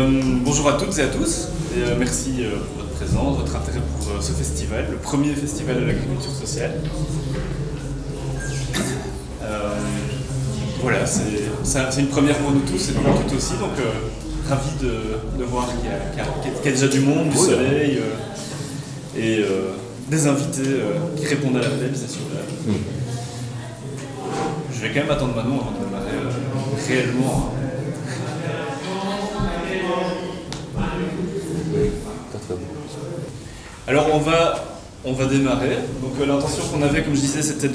Bonjour à toutes et à tous, et merci pour votre présence, votre intérêt pour ce festival, le premier festival de l'agriculture sociale. Voilà, c'est une première pour nous tous et pour nous toutes aussi, donc ravi de voir qu'il y a déjà du monde, du soleil et des invités qui répondent à l'appel, c'est sûr. Je vais quand même attendre Manon avant de démarrer réellement. Alors on va démarrer. Donc l'intention qu'on avait, comme je disais, c'était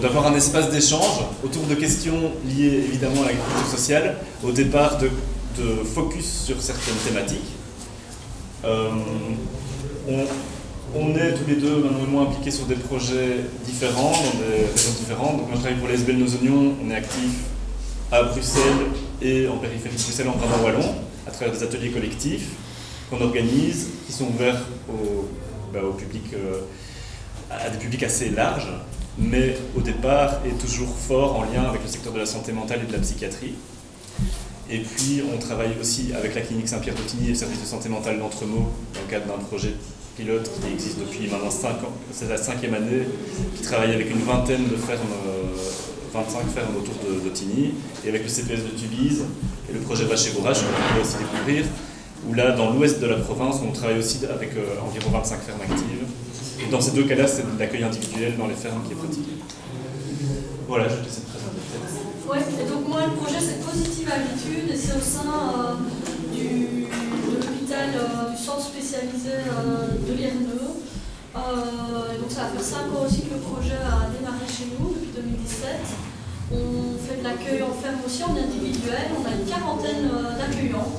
d'avoir un espace d'échange autour de questions liées évidemment à l'agriculture sociale, au départ de focus sur certaines thématiques. On est tous les deux, Manon et moi, impliqués sur des projets différents, dans des régions différentes. Donc moi je travaille pour l'ASBL Nos Oignons, on est actif à Bruxelles et en périphérie de Bruxelles, en Brabant Wallon, à travers des ateliers collectifs qu'on organise, qui sont ouverts au public, à des publics assez larges, mais au départ est toujours fort en lien avec le secteur de la santé mentale et de la psychiatrie. Et puis on travaille aussi avec la clinique Saint-Pierre-d'Autigny et le service de santé mentale d'Entremaux dans le cadre d'un projet pilote qui existe depuis maintenant 5 ans, c'est la 5e année, qui travaille avec une vingtaine de fermes, 25 fermes autour d'Autigny, et avec le CPS de Tubize et le projet Vache et Bourrage, qu'on peut aussi découvrir, où là, dans l'ouest de la province, on travaille aussi avec environ 25 fermes actives. Et dans ces deux cas-là, c'est de l'accueil individuel dans les fermes qui est pratiqué. Voilà, je te laisse te présenter. Oui, et donc moi, le projet, c'est Positive Habitude, et c'est au sein de l'hôpital du centre spécialisé de l'Ierneux. Donc ça va faire 5 ans aussi que le projet a démarré chez nous, depuis 2017. On fait de l'accueil en ferme aussi, en individuel. On a une quarantaine d'accueillants.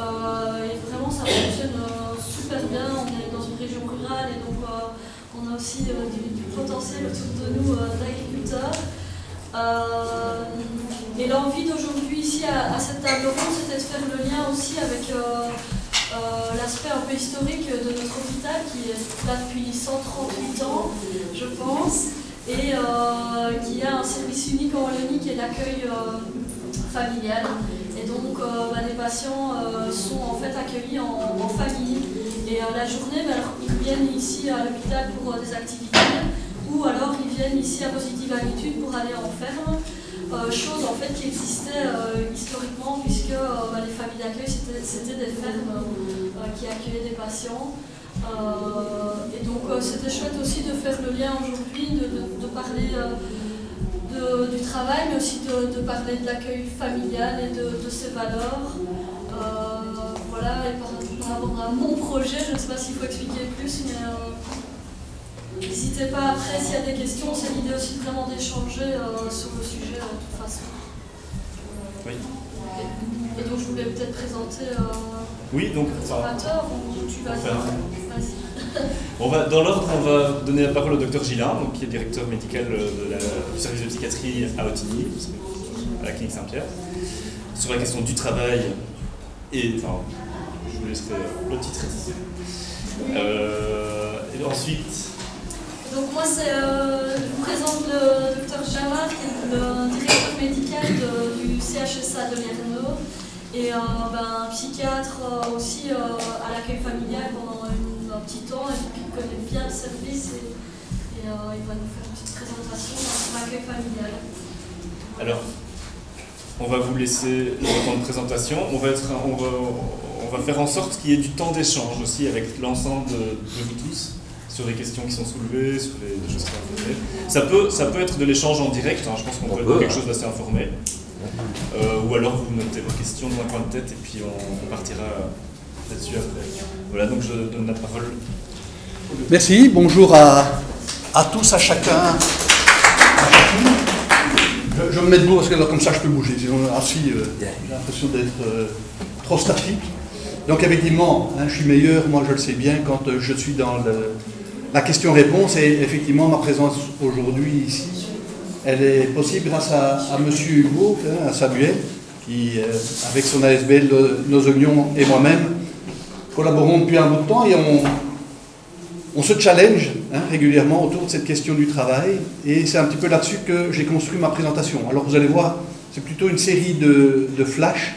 Et vraiment ça fonctionne super bien, on est dans une région rurale et donc on a aussi du potentiel autour de nous d'agriculteurs. Et l'envie d'aujourd'hui ici à cette table ronde, c'était de faire le lien aussi avec l'aspect un peu historique de notre hôpital qui est là depuis 138 ans, je pense, et qui a un service unique en Wallonie qui est l'accueil familial. Et donc les patients sont en fait accueillis en famille. Et la journée, ils viennent ici à l'hôpital pour des activités, ou alors ils viennent ici à Positive Habitude pour aller en ferme. Chose en fait qui existait historiquement, puisque les familles d'accueil c'était des fermes qui accueillaient des patients. Et donc c'était chouette aussi de faire le lien aujourd'hui, de parler du travail, mais aussi de parler de l'accueil familial et de ses valeurs. Voilà, et par rapport à mon projet, je ne sais pas s'il faut expliquer plus, mais n'hésitez pas après s'il y a des questions. C'est l'idée aussi vraiment d'échanger sur le sujet de toute façon. Oui. Et donc je voulais peut-être présenter oui, donc, le formateur, ou tu vas dire. Vas-y. Dans l'ordre, on va donner la parole au Dr Gillin, donc, qui est directeur médical du service de psychiatrie à Autigny, à la clinique Saint-Pierre, sur la question du travail et, enfin, je vous laisserai le titre. Et ensuite... Donc moi, je vous présente le Dr Jawad, qui est le directeur médical du CHSA de l'Ierneux, et psychiatre aussi à l'accueil familial pendant un petit temps, et puis il connaît bien le service et il va nous faire une petite présentation sur l'accueil familial. Alors, on va vous laisser le temps de présentation. On va faire en sorte qu'il y ait du temps d'échange aussi avec l'ensemble de vous tous sur les questions qui sont soulevées, sur les choses qui sont informées. Ça peut être de l'échange en direct, hein, je pense qu'on peut être quelque chose d'assez informel. Ou alors vous notez vos questions dans un coin de tête et puis on partira là-dessus après. Voilà, donc je donne la parole. Merci, bonjour à tous, à chacun. Je vais me mettre debout parce que comme ça je peux bouger, sinon assis, j'ai l'impression d'être trop statique. Donc effectivement, je suis meilleur, moi je le sais bien, quand je suis dans la question-réponse, et effectivement ma présence aujourd'hui ici, elle est possible grâce à M. Hugo, à Samuel, qui avec son ASBL Nos Oignons et moi-même collaborons depuis un bout de temps, et on se challenge régulièrement autour de cette question du travail, et c'est un petit peu là-dessus que j'ai construit ma présentation. Alors vous allez voir, c'est plutôt une série de flashs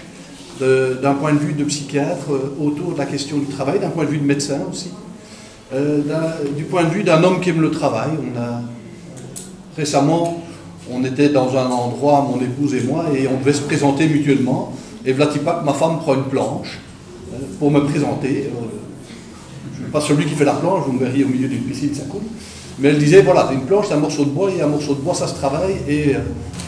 d'un point de vue de psychiatre, autour de la question du travail, d'un point de vue de médecin aussi, du point de vue d'un homme qui aime le travail. Récemment, on était dans un endroit, mon épouse et moi, et on devait se présenter mutuellement. Et Vlatipak, ma femme, prend une planche pour me présenter. Je ne suis pas celui qui fait la planche, vous me verriez au milieu d'une piscine, ça coule. Mais elle disait, voilà, une planche, c'est un morceau de bois, et un morceau de bois, ça se travaille. Et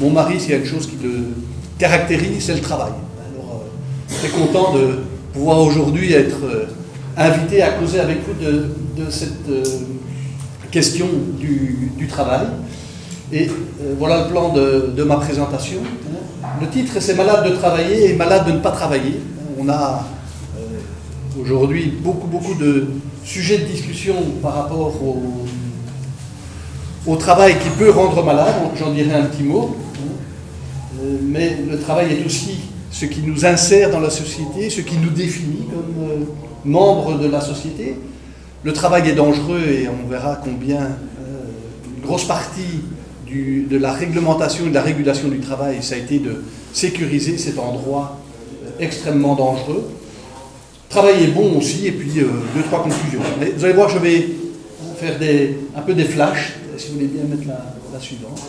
mon mari, s'il y a une chose qui le caractérise, c'est le travail. Alors, très content de pouvoir aujourd'hui être invité à causer avec vous de cette question du travail. Et voilà le plan de ma présentation. Le titre, c'est « Malade de travailler et malade de ne pas travailler ». On a aujourd'hui beaucoup de sujets de discussion par rapport au travail qui peut rendre malade. J'en dirai un petit mot. Mais le travail est aussi ce qui nous insère dans la société, ce qui nous définit comme membres de la société. Le travail est dangereux et on verra combien une grosse partie de la réglementation et de la régulation du travail, ça a été de sécuriser cet endroit extrêmement dangereux. Travail est bon aussi, et puis 2-3 conclusions. Mais vous allez voir, je vais faire un peu des flashs, si vous voulez bien mettre la suivante.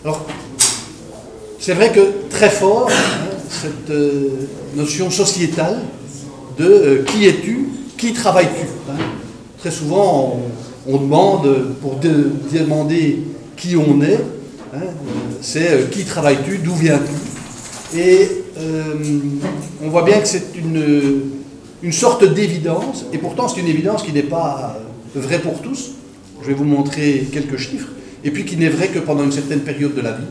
Alors, c'est vrai que très fort, cette notion sociétale de qui es-tu, qui travailles-tu. Très souvent, on demande, pour demander qui on est, c'est qui travailles-tu, d'où viens-tu. Et on voit bien que c'est une sorte d'évidence, et pourtant c'est une évidence qui n'est pas vraie pour tous. Je vais vous montrer quelques chiffres, et puis qui n'est vrai que pendant une certaine période de la vie,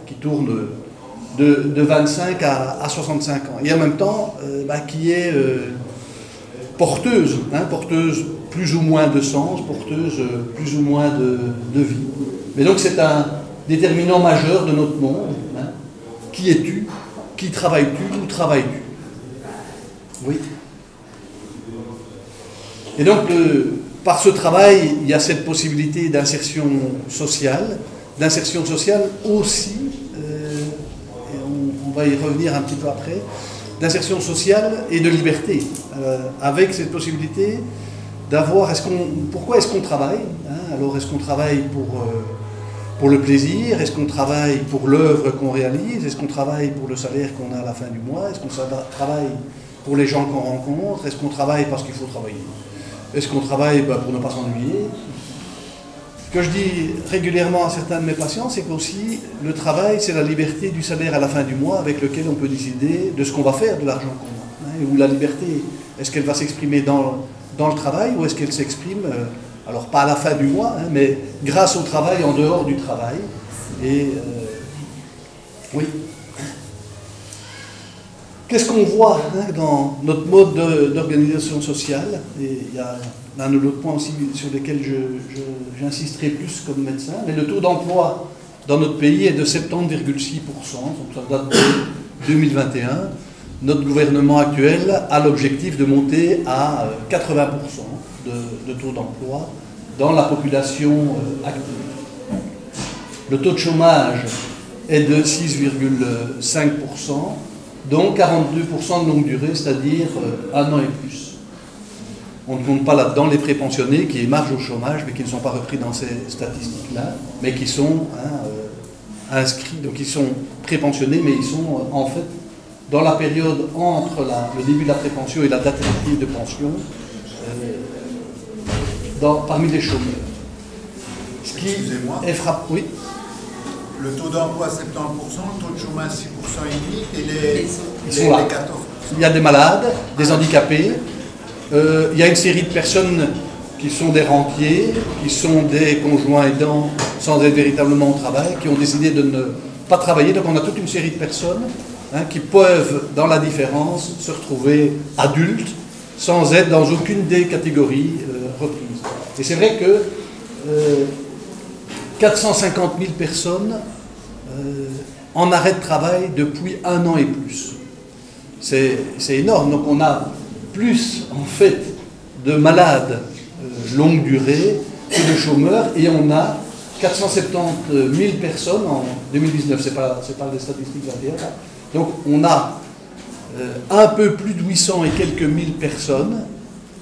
qui tourne de 25 à 65 ans, et en même temps qui est porteuse, porteuse plus ou moins de sens, porteuse plus ou moins de vie. Mais donc c'est un déterminant majeur de notre monde. Qui es-tu? Qui travailles-tu? Où travailles-tu? Oui. Et donc, par ce travail, il y a cette possibilité d'insertion sociale aussi, et on va y revenir un petit peu après, d'insertion sociale et de liberté, avec cette possibilité d'avoir, pourquoi est-ce qu'on travaille, alors est-ce qu'on travaille pour le plaisir, est-ce qu'on travaille pour l'œuvre qu'on réalise, est-ce qu'on travaille pour le salaire qu'on a à la fin du mois, est-ce qu'on travaille pour les gens qu'on rencontre, est-ce qu'on travaille parce qu'il faut travailler, est-ce qu'on travaille pour ne pas s'ennuyer. Ce que je dis régulièrement à certains de mes patients, c'est qu'aussi le travail, c'est la liberté du salaire à la fin du mois avec lequel on peut décider de ce qu'on va faire de l'argent qu'on a. Ou la liberté, est-ce qu'elle va s'exprimer dans le travail ou est-ce qu'elle s'exprime, alors pas à la fin du mois, mais grâce au travail, en dehors du travail. Et oui. Qu'est-ce qu'on voit dans notre mode d'organisation sociale? Et il y a un ou l'autre point aussi sur lesquels j'insisterai plus comme médecin. Mais le taux d'emploi dans notre pays est de 70,6%, donc ça date de 2021. Notre gouvernement actuel a l'objectif de monter à 80% de taux d'emploi dans la population active. Le taux de chômage est de 6,5%, donc 42% de longue durée, c'est-à-dire 1 an et plus. On ne compte pas là-dedans les prépensionnés qui émargent au chômage, mais qui ne sont pas repris dans ces statistiques-là, mais qui sont inscrits, donc ils sont prépensionnés, mais ils sont en fait dans la période entre le début de la prépension et la date effective de pension, parmi les chômeurs. Ce qui est frappant. Oui. Le taux d'emploi 70%, le taux de chômage 6,5% et ils sont là. 14%. Il y a des malades, des handicapés, il y a une série de personnes qui sont des rentiers, qui sont des conjoints aidants sans être véritablement au travail, qui ont décidé de ne pas travailler. Donc on a toute une série de personnes qui peuvent, dans la différence, se retrouver adultes sans être dans aucune des catégories reprises. Et c'est vrai que 450 000 personnes en arrêt de travail depuis 1 an et plus. C'est énorme. Donc on a plus, en fait, de malades longue durée que de chômeurs, et on a 470 000 personnes en 2019, c'est pas les statistiques 21, Donc on a un peu plus de 800 et quelques mille personnes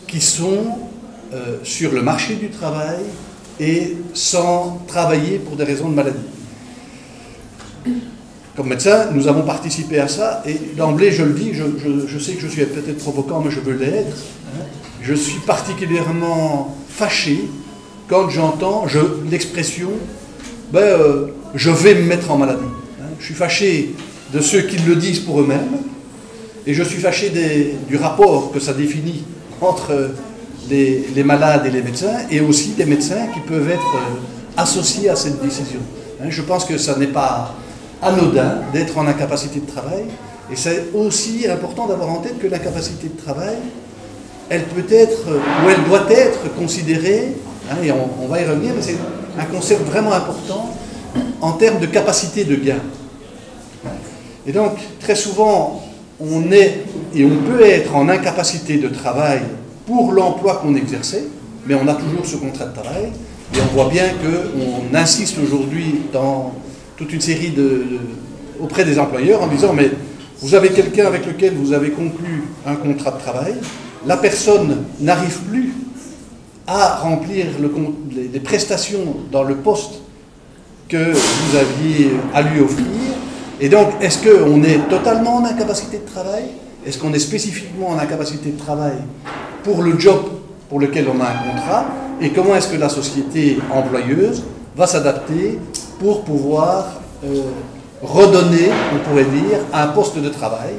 qui sont sur le marché du travail et sans travailler pour des raisons de maladie. Comme médecin, nous avons participé à ça, et d'emblée, je le dis, je sais que je suis peut-être provocant, mais je veux l'être. Je suis particulièrement fâché quand j'entends l'expression « je vais me mettre en maladie ». Je suis fâché de ceux qui le disent pour eux-mêmes, et je suis fâché du rapport que ça définit entre les malades et les médecins, et aussi des médecins qui peuvent être associés à cette décision. Je pense que ça n'est pas anodin d'être en incapacité de travail, et c'est aussi important d'avoir en tête que l'incapacité de travail, elle peut être, ou elle doit être considérée, et on va y revenir, mais c'est un concept vraiment important en termes de capacité de gain. Et donc, très souvent, on est et on peut être en incapacité de travail pour l'emploi qu'on exerçait, mais on a toujours ce contrat de travail, et on voit bien qu'on insiste aujourd'hui dans toute une série auprès des employeurs en disant « mais vous avez quelqu'un avec lequel vous avez conclu un contrat de travail, la personne n'arrive plus à remplir les prestations dans le poste que vous aviez à lui offrir, et donc est-ce qu'on est totalement en incapacité de travail? Est-ce qu'on est spécifiquement en incapacité de travail pour le job pour lequel on a un contrat? Et comment est-ce que la société employeuse va s'adapter pour pouvoir redonner, on pourrait dire, un poste de travail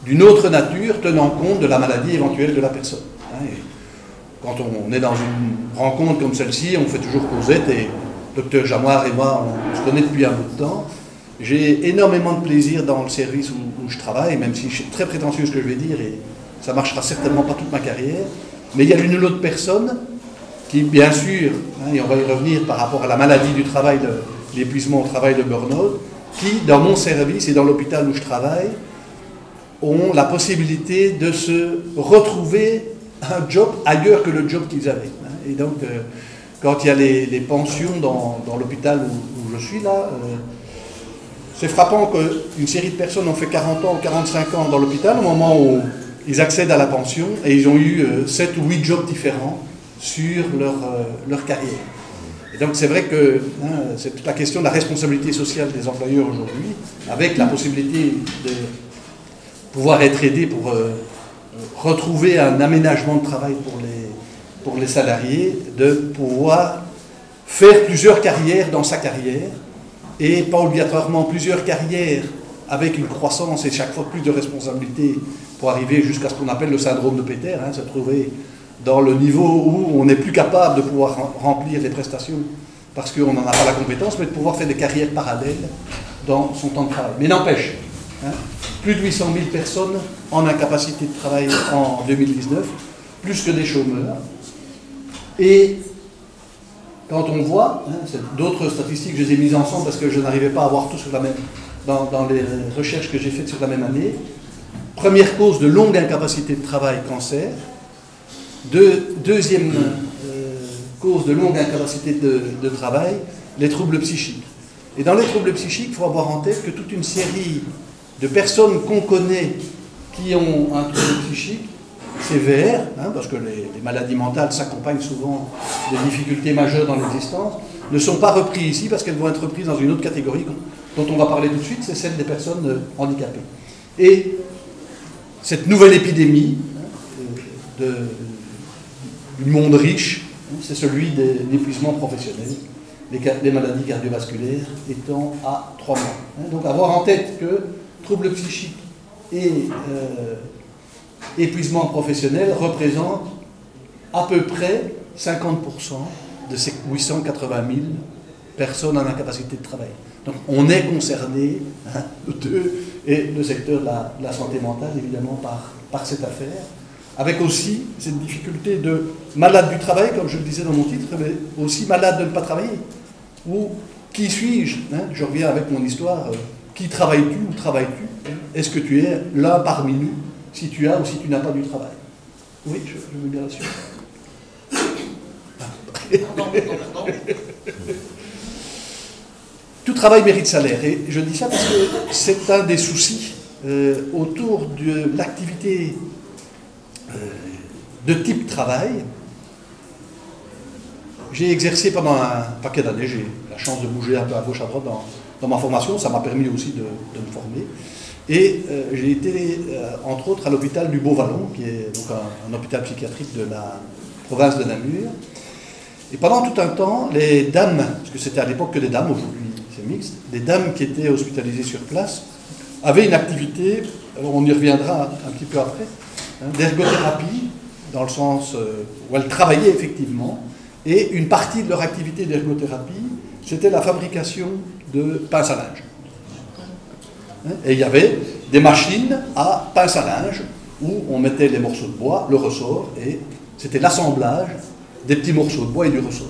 d'une autre nature, tenant compte de la maladie éventuelle de la personne. Et quand on est dans une rencontre comme celle-ci, on fait toujours causette, et Dr Jamoir et moi, on se connaît depuis un bout de temps. J'ai énormément de plaisir dans le service où je travaille, même si c'est très prétentieux ce que je vais dire, et ça ne marchera certainement pas toute ma carrière. Mais il y a l'une ou l'autre personne qui, bien sûr, et on va y revenir par rapport à la maladie du travail, l'épuisement au travail, le burn-out, qui, dans mon service et dans l'hôpital où je travaille, ont la possibilité de se retrouver un job ailleurs que le job qu'ils avaient. Et donc, quand il y a les pensions dans l'hôpital où je suis là, c'est frappant qu'une série de personnes ont fait 40 ans ou 45 ans dans l'hôpital au moment où ils accèdent à la pension, et ils ont eu 7 ou 8 jobs différents sur leur carrière. Et donc c'est vrai que c'est toute la question de la responsabilité sociale des employeurs aujourd'hui, avec la possibilité de pouvoir être aidé pour retrouver un aménagement de travail pour les salariés, de pouvoir faire plusieurs carrières dans sa carrière, et pas obligatoirement plusieurs carrières avec une croissance et chaque fois plus de responsabilités pour arriver jusqu'à ce qu'on appelle le syndrome de Peter, se trouver dans le niveau où on n'est plus capable de pouvoir remplir les prestations parce qu'on n'en a pas la compétence, mais de pouvoir faire des carrières parallèles dans son temps de travail. Mais n'empêche, plus de 800 000 personnes en incapacité de travail en 2019, plus que des chômeurs. Et quand on voit, d'autres statistiques, je les ai mises ensemble parce que je n'arrivais pas à avoir tout sur la même, dans les recherches que j'ai faites sur la même année. Première cause de longue incapacité de travail, cancer. Deuxième cause de longue incapacité de travail, les troubles psychiques. Et dans les troubles psychiques, il faut avoir en tête que toute une série de personnes qu'on connaît qui ont un trouble psychique sévère, parce que les maladies mentales s'accompagnent souvent de difficultés majeures dans l'existence, ne sont pas reprises ici parce qu'elles vont être reprises dans une autre catégorie dont on va parler tout de suite, c'est celle des personnes handicapées. Et cette nouvelle épidémie du monde riche, c'est celui de l'épuisement professionnel, les maladies cardiovasculaires étant à 3 mois. Donc avoir en tête que troubles psychiques et épuisement professionnel représentent à peu près 50% de ces 880 000 personnes en incapacité de travail. Donc on est concerné, et le secteur de la santé mentale, évidemment, par cette affaire, avec aussi cette difficulté de malade du travail, comme je le disais dans mon titre, mais aussi malade de ne pas travailler. Ou qui suis-je? Je reviens avec mon histoire. Qui travailles-tu ou travailles-tu? Est-ce que tu es l'un parmi nous, si tu as ou si tu n'as pas du travail? Oui, je veux bien la suite. Tout travail mérite salaire. Et je dis ça parce que c'est un des soucis autour de l'activité de type travail. J'ai exercé pendant un paquet d'années, j'ai eu la chance de bouger un peu à gauche à droite dans ma formation, ça m'a permis aussi de me former. Et j'ai été, entre autres, à l'hôpital du Beau-Vallon, qui est donc un hôpital psychiatrique de la province de Namur. Et pendant tout un temps, les dames, parce que c'était à l'époque que des dames, aujourd'hui c'est mixte, les dames qui étaient hospitalisées sur place avaient une activité, alors on y reviendra un petit peu après, d'ergothérapie, dans le sens où elles travaillaient effectivement, et une partie de leur activité d'ergothérapie, c'était la fabrication de pinces à linge. Et il y avait des machines à pince à linge où on mettait les morceaux de bois, le ressort, et c'était l'assemblage des petits morceaux de bois et du ressort.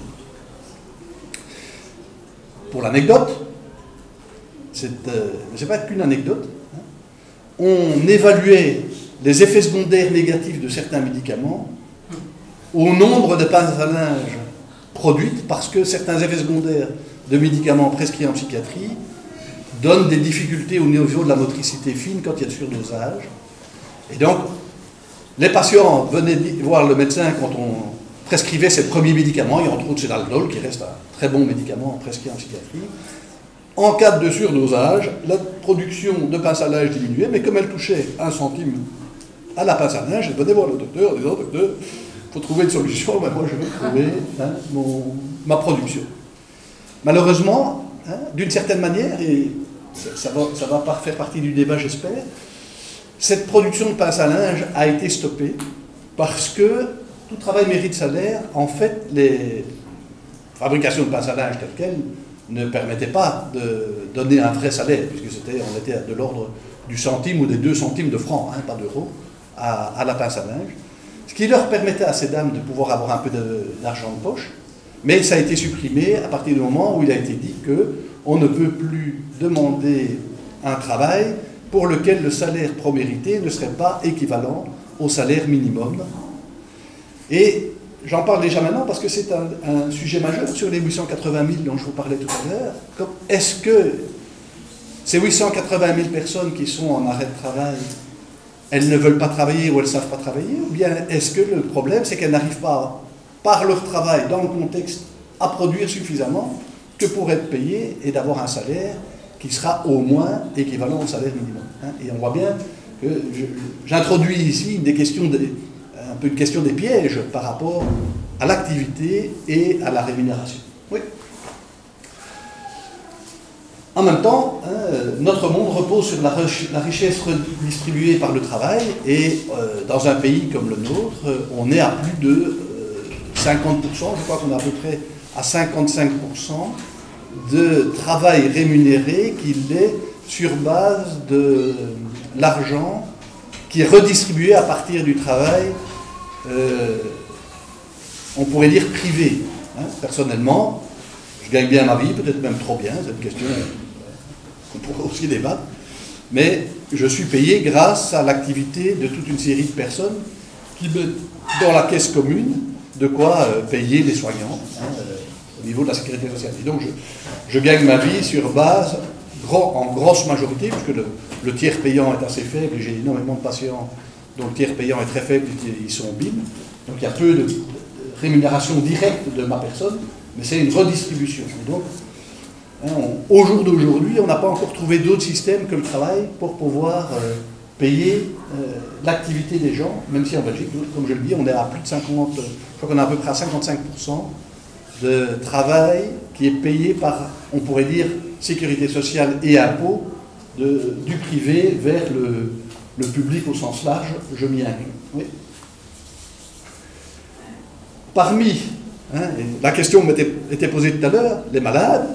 Pour l'anecdote, c'est pas qu'une anecdote, hein, on évaluait les effets secondaires négatifs de certains médicaments au nombre de pinces à linge produites, parce que certains effets secondaires de médicaments prescrits en psychiatrie donnent des difficultés au niveau de la motricité fine quand il y a de surdosage. Et donc, les patients venaient voir le médecin quand on prescrivait ces premiers médicaments, et entre autres c'est l'Aldol, qui reste un très bon médicament prescrit en psychiatrie. En cas de surdosage, la production de pince à linge diminuait, mais comme elle touchait 1 centime à la pince à linge, elle venait voir le docteur en disant « Docteur, il faut trouver une solution, ben moi je vais trouver ma production ». Malheureusement, hein, d'une certaine manière, et ça va pas faire partie du débat j'espère, cette production de pince à linge a été stoppée parce que tout travail mérite salaire. En fait, les fabrications de pince à linge telles quelles ne permettaient pas de donner un vrai salaire, puisque on était de l'ordre du centime ou des 2 centimes de francs, hein, pas d'euros, à la pince à linge. Ce qui leur permettait à ces dames de pouvoir avoir un peu d'argent de poche, mais ça a été supprimé à partir du moment où il a été dit qu'on ne peut plus demander un travail pour lequel le salaire promérité ne serait pas équivalent au salaire minimum. Et j'en parle déjà maintenant parce que c'est un sujet majeur sur les 880 000 dont je vous parlais tout à l'heure. Est-ce que ces 880 000 personnes qui sont en arrêt de travail, elles ne veulent pas travailler ou elles ne savent pas travailler? Ou bien est-ce que le problème, c'est qu'elles n'arrivent pas, par leur travail, dans le contexte, à produire suffisamment que pour être payées et d'avoir un salaire qui sera au moins équivalent au salaire minimum, hein? Et on voit bien que j'introduis ici un peu une question des pièges par rapport à l'activité et à la rémunération. Oui. En même temps, hein, notre monde repose sur la richesse redistribuée par le travail, et dans un pays comme le nôtre, on est à plus de 50%, je crois qu'on est à peu près à 55% de travail rémunéré qu'il est sur base de l'argent qui est redistribué à partir du travail, on pourrait dire privé. Hein. Personnellement, je gagne bien ma vie, peut-être même trop bien, c'est une question qu'on pourrait aussi débattre, mais je suis payé grâce à l'activité de toute une série de personnes qui mettent dans la caisse commune de quoi payer les soignants, hein, au niveau de la sécurité sociale. Et donc je gagne ma vie sur base, en grosse majorité, puisque le tiers payant est assez faible, et j'ai énormément de patients dont le tiers payant est très faible, ils sont BIM, donc il y a peu de rémunération directe de ma personne, mais c'est une redistribution. Et donc, hein, au jour d'aujourd'hui, on n'a pas encore trouvé d'autre système que le travail pour pouvoir payer l'activité des gens, même si en Belgique, comme je le dis, on est à plus de 50, je crois qu'on est à peu près à 55% de travail qui est payé par, on pourrait dire, sécurité sociale et impôts, du privé vers le public au sens large, je m'y inclus. Oui. Parmi, hein, la question m'était posée tout à l'heure, les malades,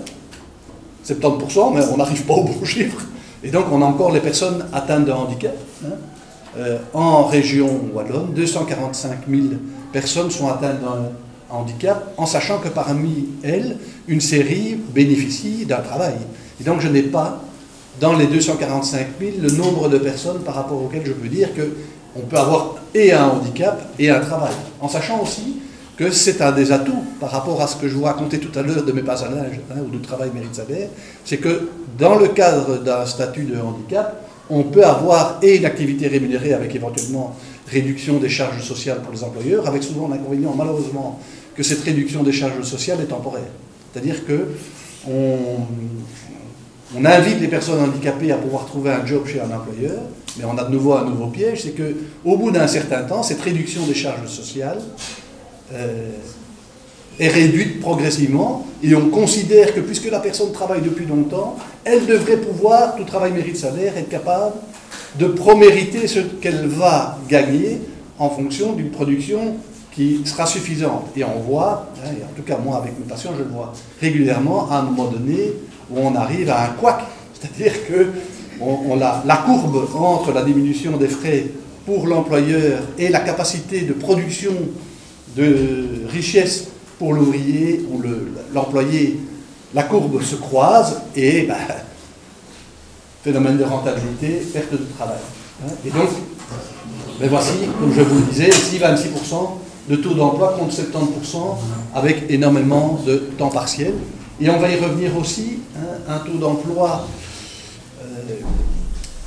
70%, mais on n'arrive pas au bon chiffre. Et donc on a encore les personnes atteintes de handicap. Hein. En région wallonne, 245 000 personnes sont atteintes d'un handicap, en sachant que parmi elles, une série bénéficie d'un travail. Et donc je n'ai pas, dans les 245 000, le nombre de personnes par rapport auxquelles je peux dire qu'on peut avoir et un handicap et un travail. En sachant aussi que c'est un des atouts par rapport à ce que je vous racontais tout à l'heure de mes passes à l'âge ou de travail mérite salaire, c'est que dans le cadre d'un statut de handicap, on peut avoir et une activité rémunérée avec éventuellement réduction des charges sociales pour les employeurs, avec souvent l'inconvénient malheureusement que cette réduction des charges sociales est temporaire. C'est-à-dire que on invite les personnes handicapées à pouvoir trouver un job chez un employeur, mais on a de nouveau un nouveau piège, c'est qu'au bout d'un certain temps, cette réduction des charges sociales est réduite progressivement, et on considère que puisque la personne travaille depuis longtemps, elle devrait pouvoir, tout travail mérite salaire, être capable de promériter ce qu'elle va gagner en fonction d'une production qui sera suffisante. Et on voit, et en tout cas moi avec mes patients, je le vois régulièrement, à un moment donné, où on arrive à un couac, c'est-à-dire que la courbe entre la diminution des frais pour l'employeur et la capacité de production de richesse pour l'ouvrier ou l'employé, la courbe se croise et phénomène de rentabilité, perte de travail. Et donc, voici, comme je vous le disais, ici 26% de taux d'emploi contre 70% avec énormément de temps partiel. Et on va y revenir aussi, un taux d'emploi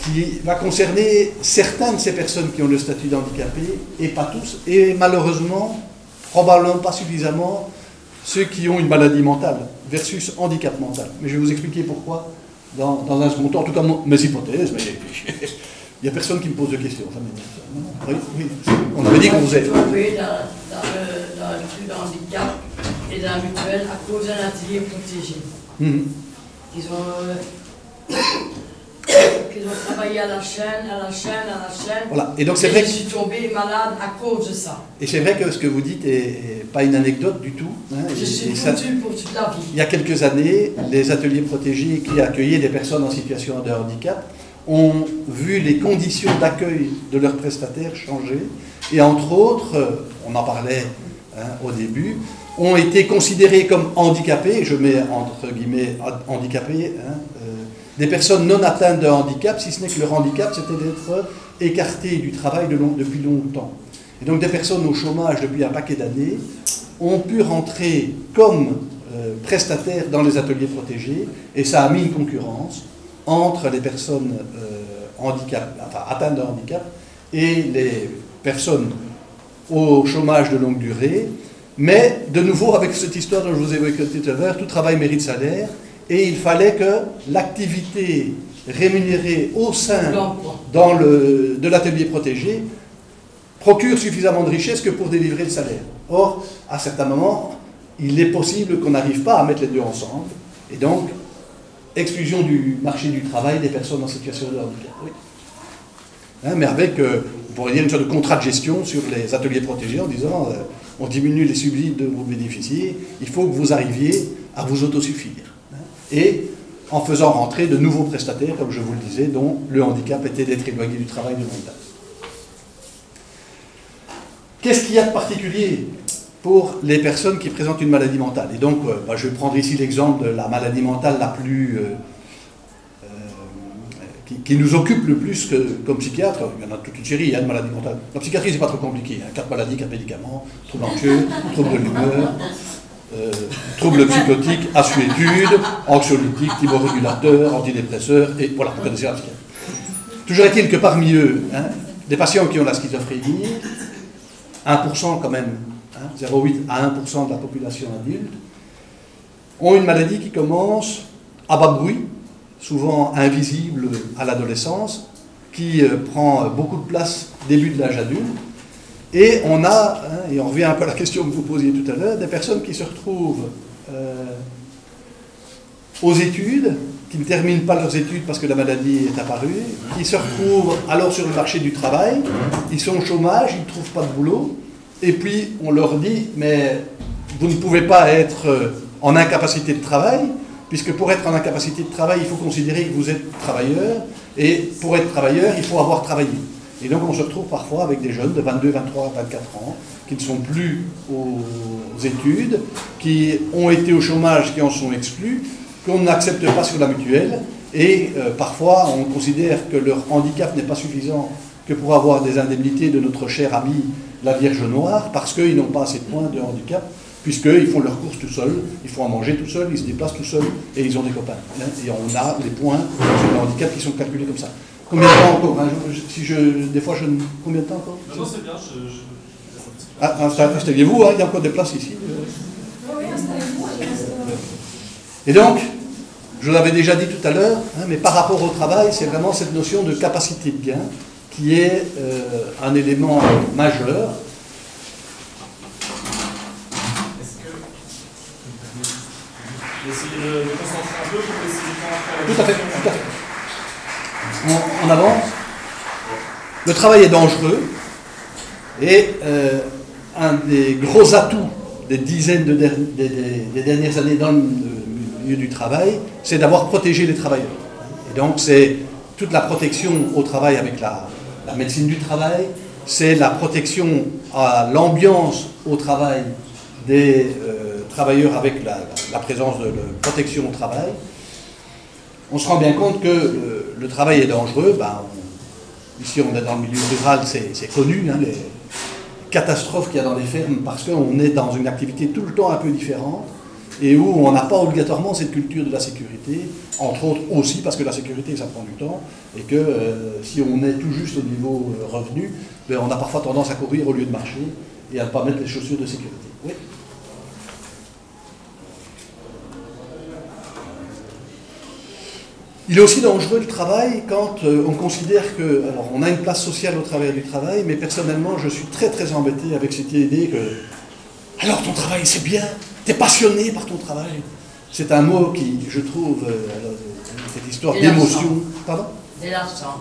qui va concerner certaines de ces personnes qui ont le statut d'handicapé, et pas tous, et malheureusement, probablement pas suffisamment, ceux qui ont une maladie mentale versus handicap mental. Mais je vais vous expliquer pourquoi dans un second temps, en tout cas mes hypothèses, mais il n'y a personne qui me pose de questions. Ça oui, on avait dit qu'on faisait. Dans le truc d'handicap et dans la mutuelle à cause d'un atelier protégé. Ils ont travaillé à la chaîne. Voilà. Et donc c'est vrai que je suis tombée malade à cause de ça. Et c'est vrai que ce que vous dites n'est pas une anecdote du tout. Je suis foutue pour toute la vie. Il y a quelques années, les ateliers protégés qui accueillaient des personnes en situation de handicap ont vu les conditions d'accueil de leurs prestataires changer. Et entre autres, on en parlait au début, ont été considérés comme handicapés, je mets entre guillemets handicapés, des personnes non atteintes de handicap, si ce n'est que leur handicap, c'était d'être écartés du travail depuis longtemps. Et donc des personnes au chômage depuis un paquet d'années ont pu rentrer comme prestataires dans les ateliers protégés, et ça a mis une concurrence entre les personnes atteintes de handicap et les personnes au chômage de longue durée. Mais de nouveau, avec cette histoire dont je vous ai évoqué tout à l'heure, tout travail mérite salaire, et il fallait que l'activité rémunérée au sein de l'atelier protégé procure suffisamment de richesse que pour délivrer le salaire. Or, à certains moments, il est possible qu'on n'arrive pas à mettre les deux ensemble, et donc, exclusion du marché du travail des personnes en situation de handicap. Oui. Mais avec, on pourrait dire, une sorte de contrat de gestion sur les ateliers protégés en disant on diminue les subsides dont vous bénéficiez, il faut que vous arriviez à vous autosuffire. Et en faisant rentrer de nouveaux prestataires, comme je vous le disais, dont le handicap était d'être éloigné du travail de longue date. Qu'est-ce qu'il y a de particulier pour les personnes qui présentent une maladie mentale? Et donc, je vais prendre ici l'exemple de la maladie mentale la plus... qui nous occupe le plus comme psychiatre. Il y en a toute une série, il y a de maladies mentales. La psychiatrie, c'est pas trop compliqué. 4 maladies, 4 médicaments, troubles anxieux, troubles de l'humeur, troubles psychotiques, assuétude, anxiolytiques, thymorégulateurs, antidépresseurs, et voilà, vous connaissez la psychiatrie. Toujours est-il que parmi eux, des patients qui ont la schizophrénie, 1% quand même, 0,8 à 1% de la population adulte, ont une maladie qui commence à bas bruit, souvent invisible à l'adolescence, qui prend beaucoup de place début de l'âge adulte. Et on a, et on revient un peu à la question que vous posiez tout à l'heure, des personnes qui se retrouvent aux études, qui ne terminent pas leurs études parce que la maladie est apparue, qui se retrouvent alors sur le marché du travail, ils sont au chômage, ils ne trouvent pas de boulot, et puis on leur dit, mais vous ne pouvez pas être en incapacité de travail, puisque pour être en incapacité de travail, il faut considérer que vous êtes travailleur, et pour être travailleur, il faut avoir travaillé. Et donc on se retrouve parfois avec des jeunes de 22, 23, 24 ans, qui ne sont plus aux études, qui ont été au chômage, qui en sont exclus, qu'on n'accepte pas sur la mutuelle, et parfois on considère que leur handicap n'est pas suffisant que pour avoir des indemnités de notre cher ami la Vierge Noire, parce qu'ils n'ont pas assez de points de handicap, puisqu'ils font leurs courses tout seuls, ils font à manger tout seuls, ils se déplacent tout seuls, et ils ont des copains. Et on a les points de handicap qui sont calculés comme ça. Combien de temps encore hein, des fois, combien de temps encore? Non, c'est bien, installez-vous, hein, il y a encore des places ici. Oui, installez-vous. Et donc, je l'avais déjà dit tout à l'heure, hein, mais par rapport au travail, c'est vraiment cette notion de capacité de gain qui est un élément majeur. Est-ce que vous essayez de concentrer un peu pour essayer de faire Tout à fait, tout à fait. On avance. Le travail est dangereux et un des gros atouts des dizaines des dernières années dans le milieu du travail, c'est d'avoir protégé les travailleurs. Et donc c'est toute la protection au travail avec la médecine du travail, c'est la protection à l'ambiance au travail des travailleurs avec la présence de protection au travail. On se rend bien compte que le travail est dangereux. Ici, on est dans le milieu rural, c'est connu, hein, les catastrophes qu'il y a dans les fermes, parce qu'on est dans une activité tout le temps un peu différente, et où on n'a pas obligatoirement cette culture de la sécurité, entre autres aussi parce que la sécurité, ça prend du temps, et que si on est tout juste au niveau revenu, on a parfois tendance à courir au lieu de marcher, et à ne pas mettre les chaussures de sécurité. Oui. Il est aussi dangereux le travail quand on considère que... Alors, on a une place sociale au travers du travail, mais personnellement, je suis très très embêté avec cette idée que... Alors, ton travail, c'est bien, t'es passionné par ton travail. C'est un mot qui, je trouve, cette histoire d'émotion... Pardon ? Délassant.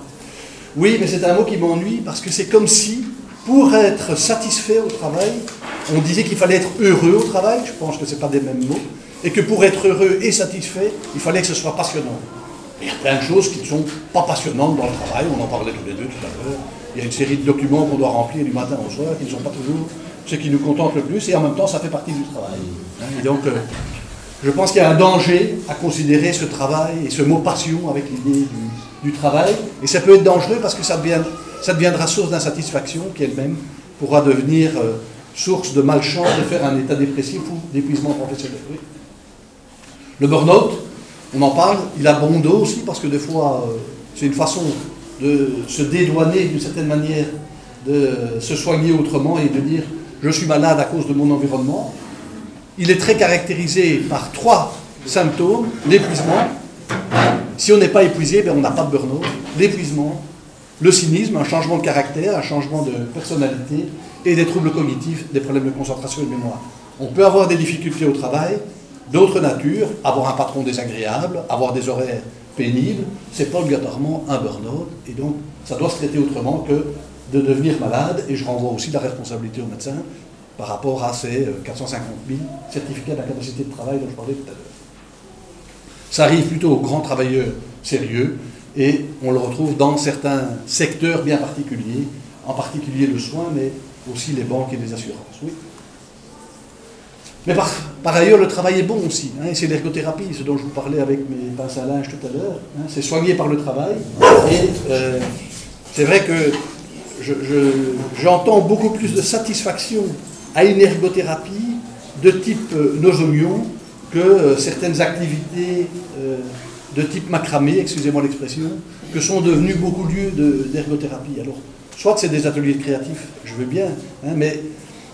Oui, mais c'est un mot qui m'ennuie parce que c'est comme si, pour être satisfait au travail, on disait qu'il fallait être heureux au travail, je pense que ce n'est pas des mêmes mots, et que pour être heureux et satisfait, il fallait que ce soit passionnant. Il y a plein de choses qui ne sont pas passionnantes dans le travail, on en parlait tous les deux tout à l'heure. Il y a une série de documents qu'on doit remplir du matin au soir, qui ne sont pas toujours ce qui nous contente le plus, et en même temps ça fait partie du travail. Et donc, je pense qu'il y a un danger à considérer ce travail et ce mot passion avec l'idée du travail, et ça peut être dangereux parce que ça deviendra source d'insatisfaction qui elle-même pourra devenir source de malchance, de faire un état dépressif ou d'épuisement professionnel. Oui. Le burn-out, on en parle, il a bon dos aussi parce que des fois c'est une façon de se dédouaner d'une certaine manière, de se soigner autrement et de dire je suis malade à cause de mon environnement. Il est très caractérisé par 3 symptômes: l'épuisement. Si on n'est pas épuisé, on n'a pas de burn-out. L'épuisement, le cynisme, un changement de caractère, un changement de personnalité et des troubles cognitifs, des problèmes de concentration et de mémoire. On peut avoir des difficultés au travail, d'autres natures, avoir un patron désagréable, avoir des horaires pénibles, c'est pas obligatoirement un burn-out, et donc ça doit se traiter autrement que de devenir malade, et je renvoie aussi la responsabilité aux médecins par rapport à ces 450 000 certificats d'incapacité de travail dont je parlais tout à l'heure. Ça arrive plutôt aux grands travailleurs sérieux, et on le retrouve dans certains secteurs bien particuliers, en particulier le soin, mais aussi les banques et les assurances. Oui. Mais par ailleurs, le travail est bon aussi, hein, et c'est l'ergothérapie, ce dont je vous parlais avec mes pinces à linge tout à l'heure, hein, c'est soigné par le travail, et c'est vrai que j'entends beaucoup plus de satisfaction à une ergothérapie de type nosomion que certaines activités de type macramé, excusez-moi l'expression, que sont devenues beaucoup lieu d'ergothérapie. Alors, soit c'est des ateliers créatifs, je veux bien, hein, mais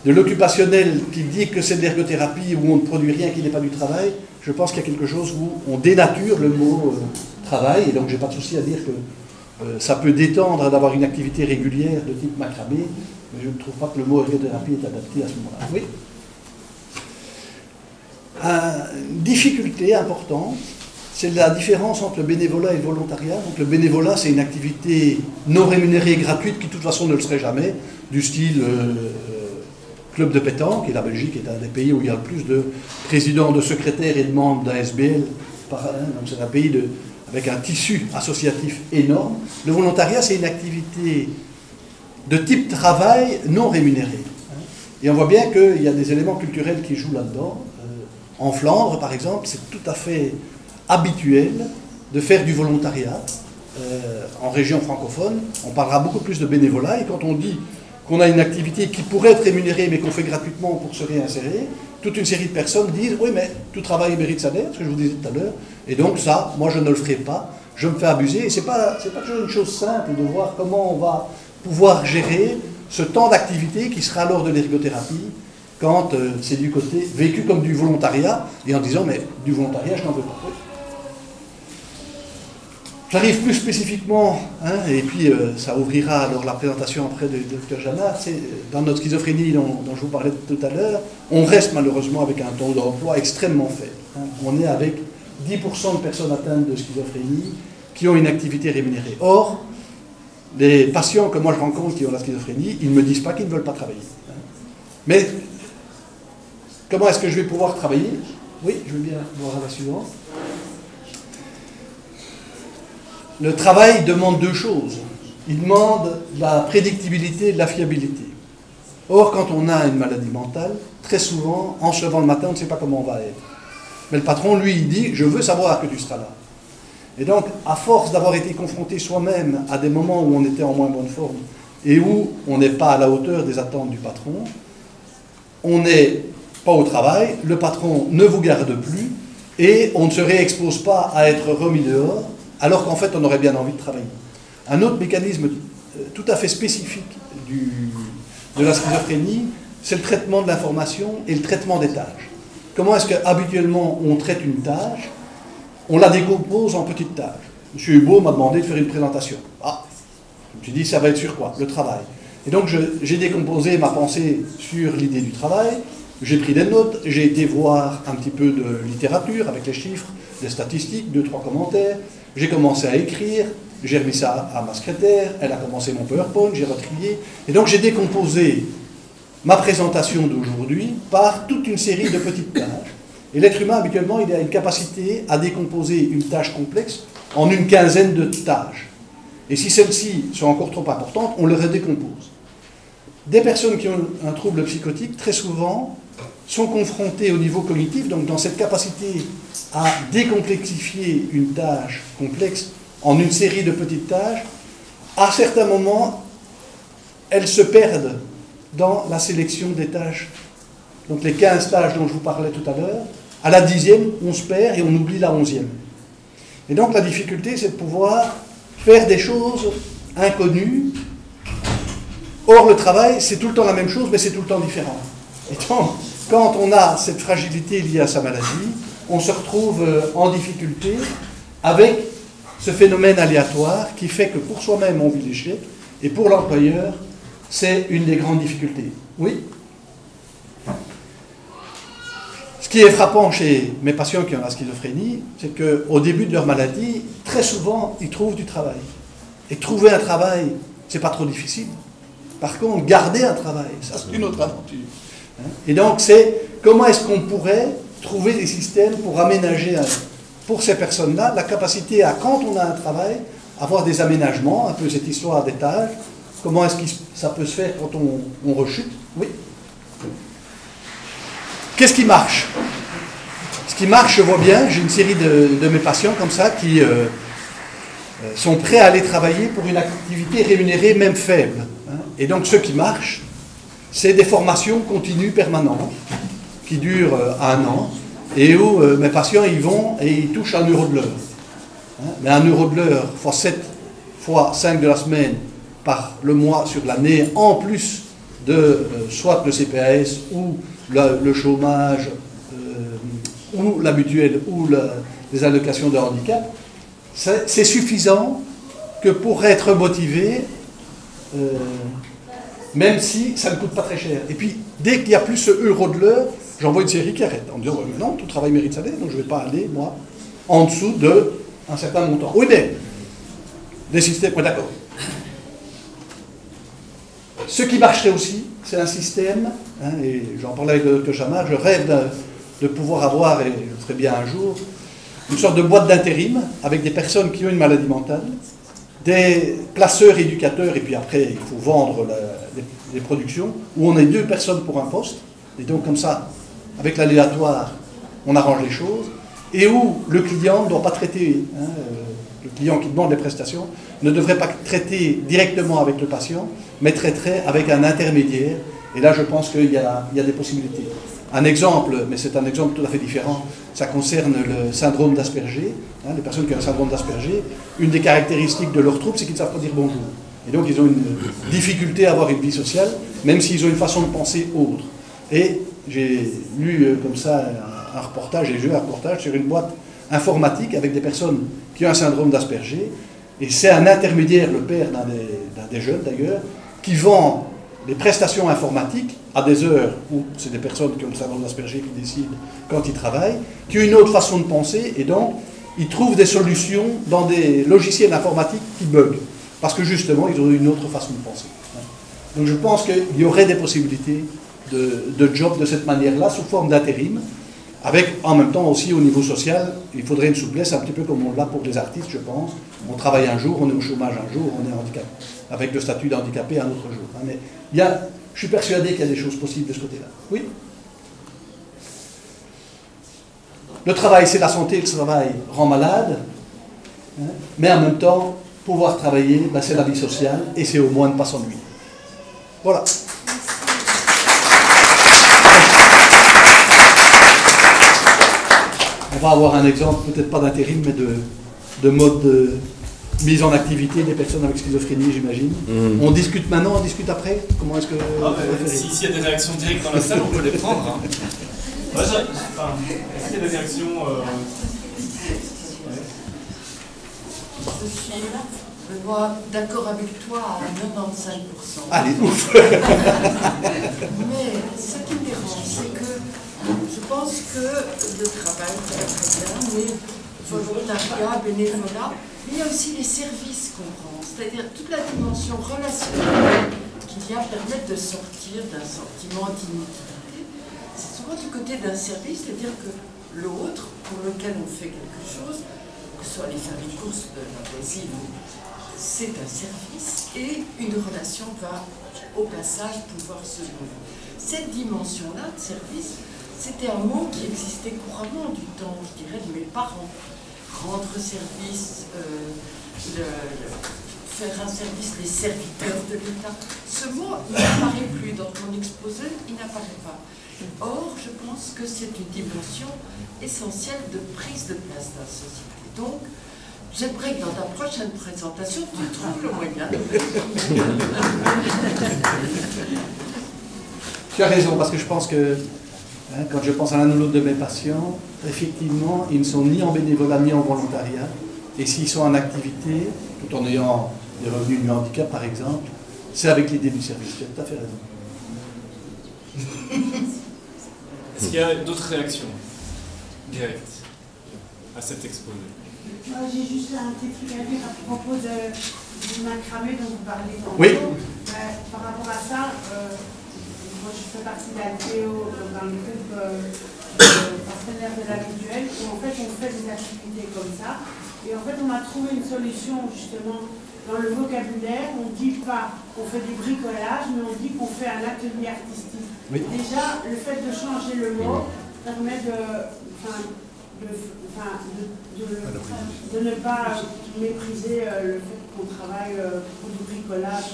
de l'occupationnel qui dit que c'est de l'ergothérapie où on ne produit rien qui n'est pas du travail, je pense qu'il y a quelque chose où on dénature le mot travail, et donc j'ai pas de souci à dire que ça peut détendre d'avoir une activité régulière de type macramé, mais je ne trouve pas que le mot ergothérapie est adapté à ce moment-là. Oui. Une difficulté importante, c'est la différence entre le bénévolat et le volontariat. Donc le bénévolat, c'est une activité non rémunérée et gratuite qui de toute façon ne le serait jamais, du style club de pétanque, et la Belgique est un des pays où il y a le plus de présidents, de secrétaires et de membres d'un SBL. Donc c'est un pays avec un tissu associatif énorme. Le volontariat, c'est une activité de type travail non rémunéré. Et on voit bien qu'il y a des éléments culturels qui jouent là-dedans. En Flandre, par exemple, c'est tout à fait habituel de faire du volontariat. en région francophone, on parlera beaucoup plus de bénévolat, et quand on dit qu'on a une activité qui pourrait être rémunérée mais qu'on fait gratuitement pour se réinsérer, toute une série de personnes disent « oui mais tout travail mérite salaire », ce que je vous disais tout à l'heure, et donc ça, moi je ne le ferai pas, je me fais abuser, et c'est pas toujours une chose simple de voir comment on va pouvoir gérer ce temps d'activité qui sera lors de l'ergothérapie quand c'est du côté vécu comme du volontariat, et en disant « mais du volontariat je n'en veux pas ». J'arrive plus spécifiquement, hein, et puis ça ouvrira alors la présentation après de Dr Janard, c'est dans notre schizophrénie dont je vous parlais tout à l'heure, on reste malheureusement avec un taux d'emploi extrêmement faible. Hein. On est avec 10% de personnes atteintes de schizophrénie qui ont une activité rémunérée. Or, les patients que moi je rencontre qui ont la schizophrénie, ils ne me disent pas qu'ils ne veulent pas travailler. Hein. Mais comment est-ce que je vais pouvoir travailler? Oui, je veux bien voir la suivante. Le travail demande deux choses. Il demande la prédictibilité et de la fiabilité. Or, quand on a une maladie mentale, très souvent, en se levant le matin, on ne sait pas comment on va être. Mais le patron, lui, il dit « je veux savoir que tu seras là ». Et donc, à force d'avoir été confronté soi-même à des moments où on était en moins bonne forme et où on n'est pas à la hauteur des attentes du patron, on n'est pas au travail, le patron ne vous garde plus et on ne se réexpose pas à être remis dehors, alors qu'en fait, on aurait bien envie de travailler. Un autre mécanisme tout à fait spécifique de la schizophrénie, c'est le traitement de l'information et le traitement des tâches. Comment est-ce qu'habituellement on traite une tâche? On la décompose en petites tâches. M. Hubo m'a demandé de faire une présentation. Ah, je me suis dit, ça va être sur quoi? Le travail. Et donc, j'ai décomposé ma pensée sur l'idée du travail, j'ai pris des notes, j'ai été voir un petit peu de littérature avec les chiffres, des statistiques, 2-3 commentaires. J'ai commencé à écrire, j'ai remis ça à ma secrétaire, elle a commencé mon PowerPoint, j'ai retrié. Et donc j'ai décomposé ma présentation d'aujourd'hui par toute une série de petites tâches. Et l'être humain, habituellement, il a une capacité à décomposer une tâche complexe en une quinzaine de tâches. Et si celles-ci sont encore trop importantes, on les redécompose. Des personnes qui ont un trouble psychotique, très souvent, sont confrontées au niveau cognitif, donc dans cette capacité à décomplexifier une tâche complexe en une série de petites tâches, à certains moments, elles se perdent dans la sélection des tâches. Donc les 15 tâches dont je vous parlais tout à l'heure, à la 10e, on se perd et on oublie la 11e. Et donc la difficulté, c'est de pouvoir faire des choses inconnues. Or, le travail, c'est tout le temps la même chose, mais c'est tout le temps différent. Et donc, quand on a cette fragilité liée à sa maladie, on se retrouve en difficulté avec ce phénomène aléatoire qui fait que pour soi-même, on vit l'échec, et pour l'employeur, c'est une des grandes difficultés. Oui? Ce qui est frappant chez mes patients qui ont la schizophrénie, c'est qu'au début de leur maladie, très souvent, ils trouvent du travail. Et trouver un travail, c'est pas trop difficile. Par contre, garder un travail, ça c'est une autre aventure. Et donc, c'est comment est-ce qu'on pourrait trouver des systèmes pour aménager, pour ces personnes-là, la capacité à, quand on a un travail, avoir des aménagements, un peu cette histoire d'étage, comment est-ce que ça peut se faire quand on rechute. Oui. Qu'est-ce qui marche? Ce qui marche, je vois bien, j'ai une série de mes patients comme ça qui sont prêts à aller travailler pour une activité rémunérée, même faible. Et donc, ce qui marche, c'est des formations continues permanentes qui durent 1 an et où mes patients y vont et ils touchent 1 euro de l'heure. Mais 1 euro de l'heure fois 7 fois 5 de la semaine par le mois sur l'année, en plus de soit le CPAS ou le chômage ou la mutuelle ou les allocations de handicap, c'est suffisant que pour être motivé, même si ça ne coûte pas très cher. Et puis, dès qu'il n'y a plus ce euro de l'heure, j'envoie une série qui arrête en me disant « non, tout travail mérite salaire, donc je ne vais pas aller, moi, en dessous d'un certain montant. » Oui, mais des systèmes... Oui, d'accord. Ce qui marcherait aussi, c'est un système, et j'en parlais avec le Dr Janard, je rêve de pouvoir avoir, et je le ferai bien un jour, une sorte de boîte d'intérim avec des personnes qui ont une maladie mentale, des placeurs éducateurs, et puis après il faut vendre les productions, où on est 2 personnes pour un poste, et donc comme ça, avec l'aléatoire, on arrange les choses, et où le client ne doit pas traiter le client qui demande les prestations ne devrait pas traiter directement avec le patient, mais traiterait avec un intermédiaire. Et là, je pense qu'il y a des possibilités. Un exemple, mais c'est un exemple tout à fait différent, ça concerne le syndrome d'Asperger. Hein, les personnes qui ont un syndrome d'Asperger, une des caractéristiques de leur trouble, c'est qu'ils ne savent pas dire bonjour. Et donc, ils ont une difficulté à avoir une vie sociale, même s'ils ont une façon de penser autre. Et j'ai lu comme ça un reportage, j'ai vu un reportage sur une boîte informatique avec des personnes qui ont un syndrome d'Asperger. Et c'est un intermédiaire, le père d'un des jeunes d'ailleurs, qui vend les prestations informatiques à des heures où c'est des personnes qui ont le syndrome d'Asperger qui décident quand ils travaillent, qui ont une autre façon de penser, et donc ils trouvent des solutions dans des logiciels informatiques qui bug, parce que justement ils ont une autre façon de penser. Donc je pense qu'il y aurait des possibilités de job de cette manière-là, sous forme d'intérim, avec en même temps aussi au niveau social, il faudrait une souplesse, un petit peu comme on l'a pour les artistes, je pense. On travaille un jour, on est au chômage un jour, on est handicapé, avec le statut d'handicapé un autre jour. Mais je suis persuadé qu'il y a des choses possibles de ce côté-là. Oui. Le travail, c'est la santé, le travail rend malade, hein, mais en même temps, pouvoir travailler, ben, c'est la vie sociale, et c'est au moins ne pas s'ennuyer. Voilà. On va avoir un exemple, peut-être pas d'intérim, mais de mode de mise en activité des personnes avec schizophrénie, j'imagine. On discute maintenant, on discute après. Comment est-ce que... S'il y a des réactions directes dans la salle, on peut les prendre. Hein. Moi, est-ce qu'il y a des réactions Je suis d'accord avec toi à 95%. Allez, ouf. Mais ce qui me dérange, c'est que je pense que le travail, ça va très bien, mais volontariat, bénévolat, mais il y a aussi les services qu'on rend, c'est-à-dire toute la dimension relationnelle qui vient permettre de sortir d'un sentiment d'inutilité. C'est souvent du côté d'un service, c'est-à-dire que l'autre, pour lequel on fait quelque chose, que ce soit aller faire les courses de la voisine, c'est un service et une relation va au passage pouvoir se nouer. Cette dimension-là de service, c'était un mot qui existait couramment du temps, je dirais, de mes parents. Rendre service, faire un service, les serviteurs de l'État. Ce mot, il n'apparaît plus dans ton exposé, il n'apparaît pas. Or, je pense que c'est une dimension essentielle de prise de place dans la société. Donc, j'aimerais que dans ta prochaine présentation, tu trouves le moyen de... Tu as raison, parce que je pense que quand je pense à l'un ou l'autre de mes patients, effectivement, ils ne sont ni en bénévolat ni en volontariat. Et s'ils sont en activité, tout en ayant des revenus du handicap, par exemple, c'est avec l'idée du service. Tu as tout à fait raison. Est-ce qu'il y a d'autres réactions directes à cet exposé? Moi, j'ai juste un petit truc à dire à propos du macramé dont vous parlez tantôt. Oui. Par rapport à ça, moi je fais partie d'Alteo dans le groupe partenaire de la mutuelle où en fait on fait des activités comme ça. Et en fait on a trouvé une solution justement dans le vocabulaire. On ne dit pas qu'on fait du bricolage, mais on dit qu'on fait un atelier artistique. Oui. Déjà, le fait de changer le mot permet de ne pas mépriser le fait qu'on travaille pour du bricolage.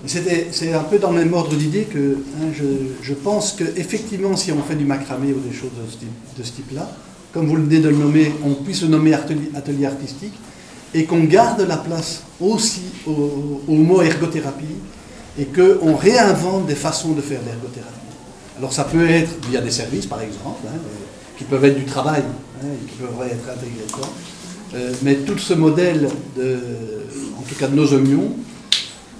C'est un peu dans le même ordre d'idée que je pense qu'effectivement, si on fait du macramé ou des choses de ce type-là, comme vous le venez de le nommer, on puisse le nommer atelier artistique et qu'on garde la place aussi au mot ergothérapie et qu'on réinvente des façons de faire l'ergothérapie. Alors ça peut être via des services, par exemple, qui peuvent être du travail, qui peuvent être intégrés dedans. Mais tout ce modèle, en tout cas de nos oignons,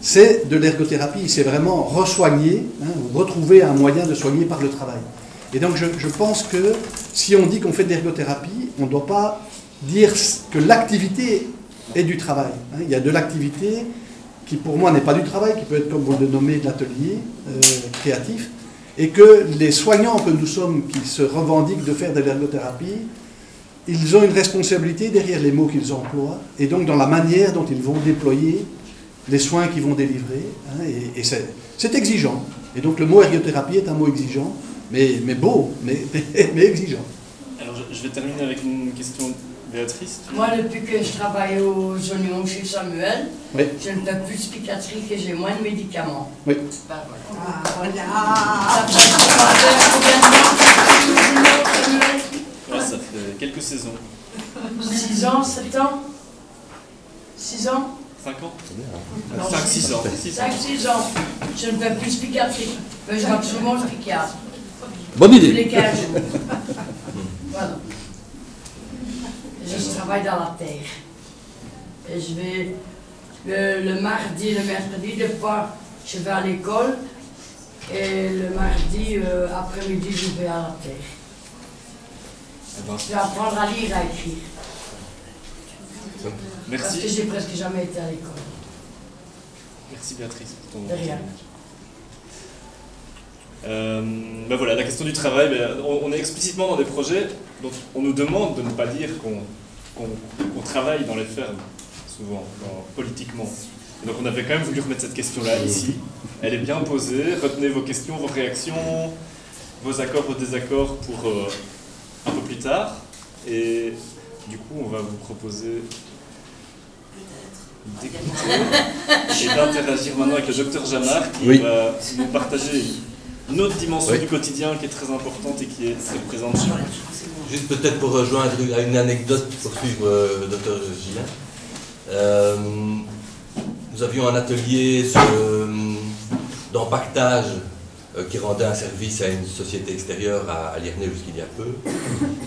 c'est de l'ergothérapie, c'est vraiment re-soigner, ou retrouver un moyen de soigner par le travail. Et donc je pense que si on dit qu'on fait de l'ergothérapie, on ne doit pas dire que l'activité est du travail. Il y a de l'activité qui pour moi n'est pas du travail, qui peut être, comme vous le nommez, de l'atelier créatif, et que les soignants que nous sommes, qui se revendiquent de faire de l'ergothérapie, ils ont une responsabilité derrière les mots qu'ils emploient, et donc dans la manière dont ils vont déployer les soins qu'ils vont délivrer, et c'est exigeant. Et donc le mot ergothérapie est un mot exigeant, mais beau, mais exigeant. Alors je vais terminer avec une question Béatrice? Moi, depuis que je travaille aux oignons chez Samuel, Oui. je ne fais plus de psychiatrie et j'ai moins de médicaments. Oui. Ben voilà. Ah, voilà. Ça fait combien de temps? Ouais, ça fait quelques saisons. 6 ans, 7 ans 6 ans 5 ans? Non, 5-6 ans. 5-6 ans. Je ne fais plus de psychiatrie. Mais je vais absolument le psychiatre. Bonne Tous idée. les 15 jours. Voilà. Je travaille dans la terre. Et je vais le mardi et le mercredi, des fois je vais à l'école. Et le mardi après-midi, je vais à la terre. Je vais apprendre à lire et à écrire. Parce que Merci. j'ai presque jamais été à l'école. Merci Béatrice pour ton De rien. Ben voilà, la question du travail, on est explicitement dans des projets dont on nous demande de ne pas dire qu'on travaille dans les fermes, souvent, politiquement. Et donc on avait quand même voulu remettre cette question-là ici. Elle est bien posée. Retenez vos questions, vos réactions, vos accords, vos désaccords pour un peu plus tard. Et du coup, on va vous proposer d'écouter et d'interagir maintenant avec le docteur Jamard qui Oui. va nous partager une autre dimension du quotidien qui est très importante et qui est très présente chez nous. Juste peut-être pour rejoindre à une anecdote pour suivre le docteur Gillin. Nous avions un atelier d'empaquetage qui rendait un service à une société extérieure à Liernay jusqu'il y a peu.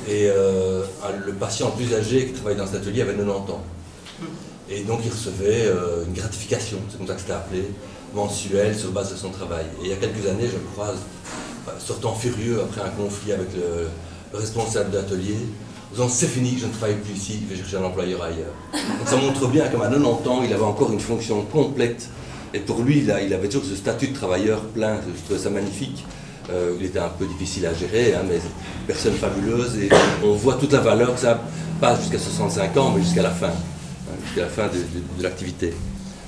Et le patient le plus âgé qui travaillait dans cet atelier avait 90 ans. Et donc il recevait une gratification, c'est comme ça que c'était appelé, mensuelle sur base de son travail. Et il y a quelques années, je le croise, sortant furieux après un conflit avec le responsable de l'atelier, disant c'est fini, je ne travaille plus ici, je vais chercher un employeur ailleurs. Donc ça montre bien qu'à 90 ans, il avait encore une fonction complète. Et pour lui, il avait toujours ce statut de travailleur plein, je trouvais ça magnifique. Il était un peu difficile à gérer, hein, mais une personne fabuleuse. Et on voit toute la valeur que ça passe jusqu'à 65 ans, mais jusqu'à la fin de l'activité.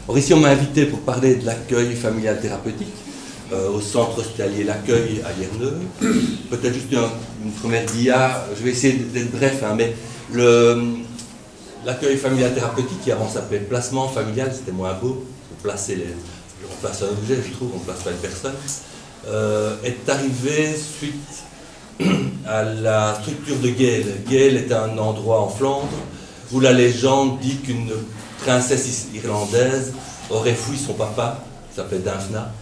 Alors ici, on m'a invité pour parler de l'accueil familial thérapeutique au centre hospitalier L'Accueil à Lierneux. Peut-être juste une première dia, je vais essayer d'être bref, hein, mais l'accueil familial thérapeutique, qui avant s'appelait placement familial, c'était moins beau, on place un objet, je trouve, on ne place pas une personne, est arrivé suite à la structure de Gaël. Gaël est un endroit en Flandre où la légende dit qu'une princesse irlandaise aurait fouillé son papa, qui s'appelait Dymphna.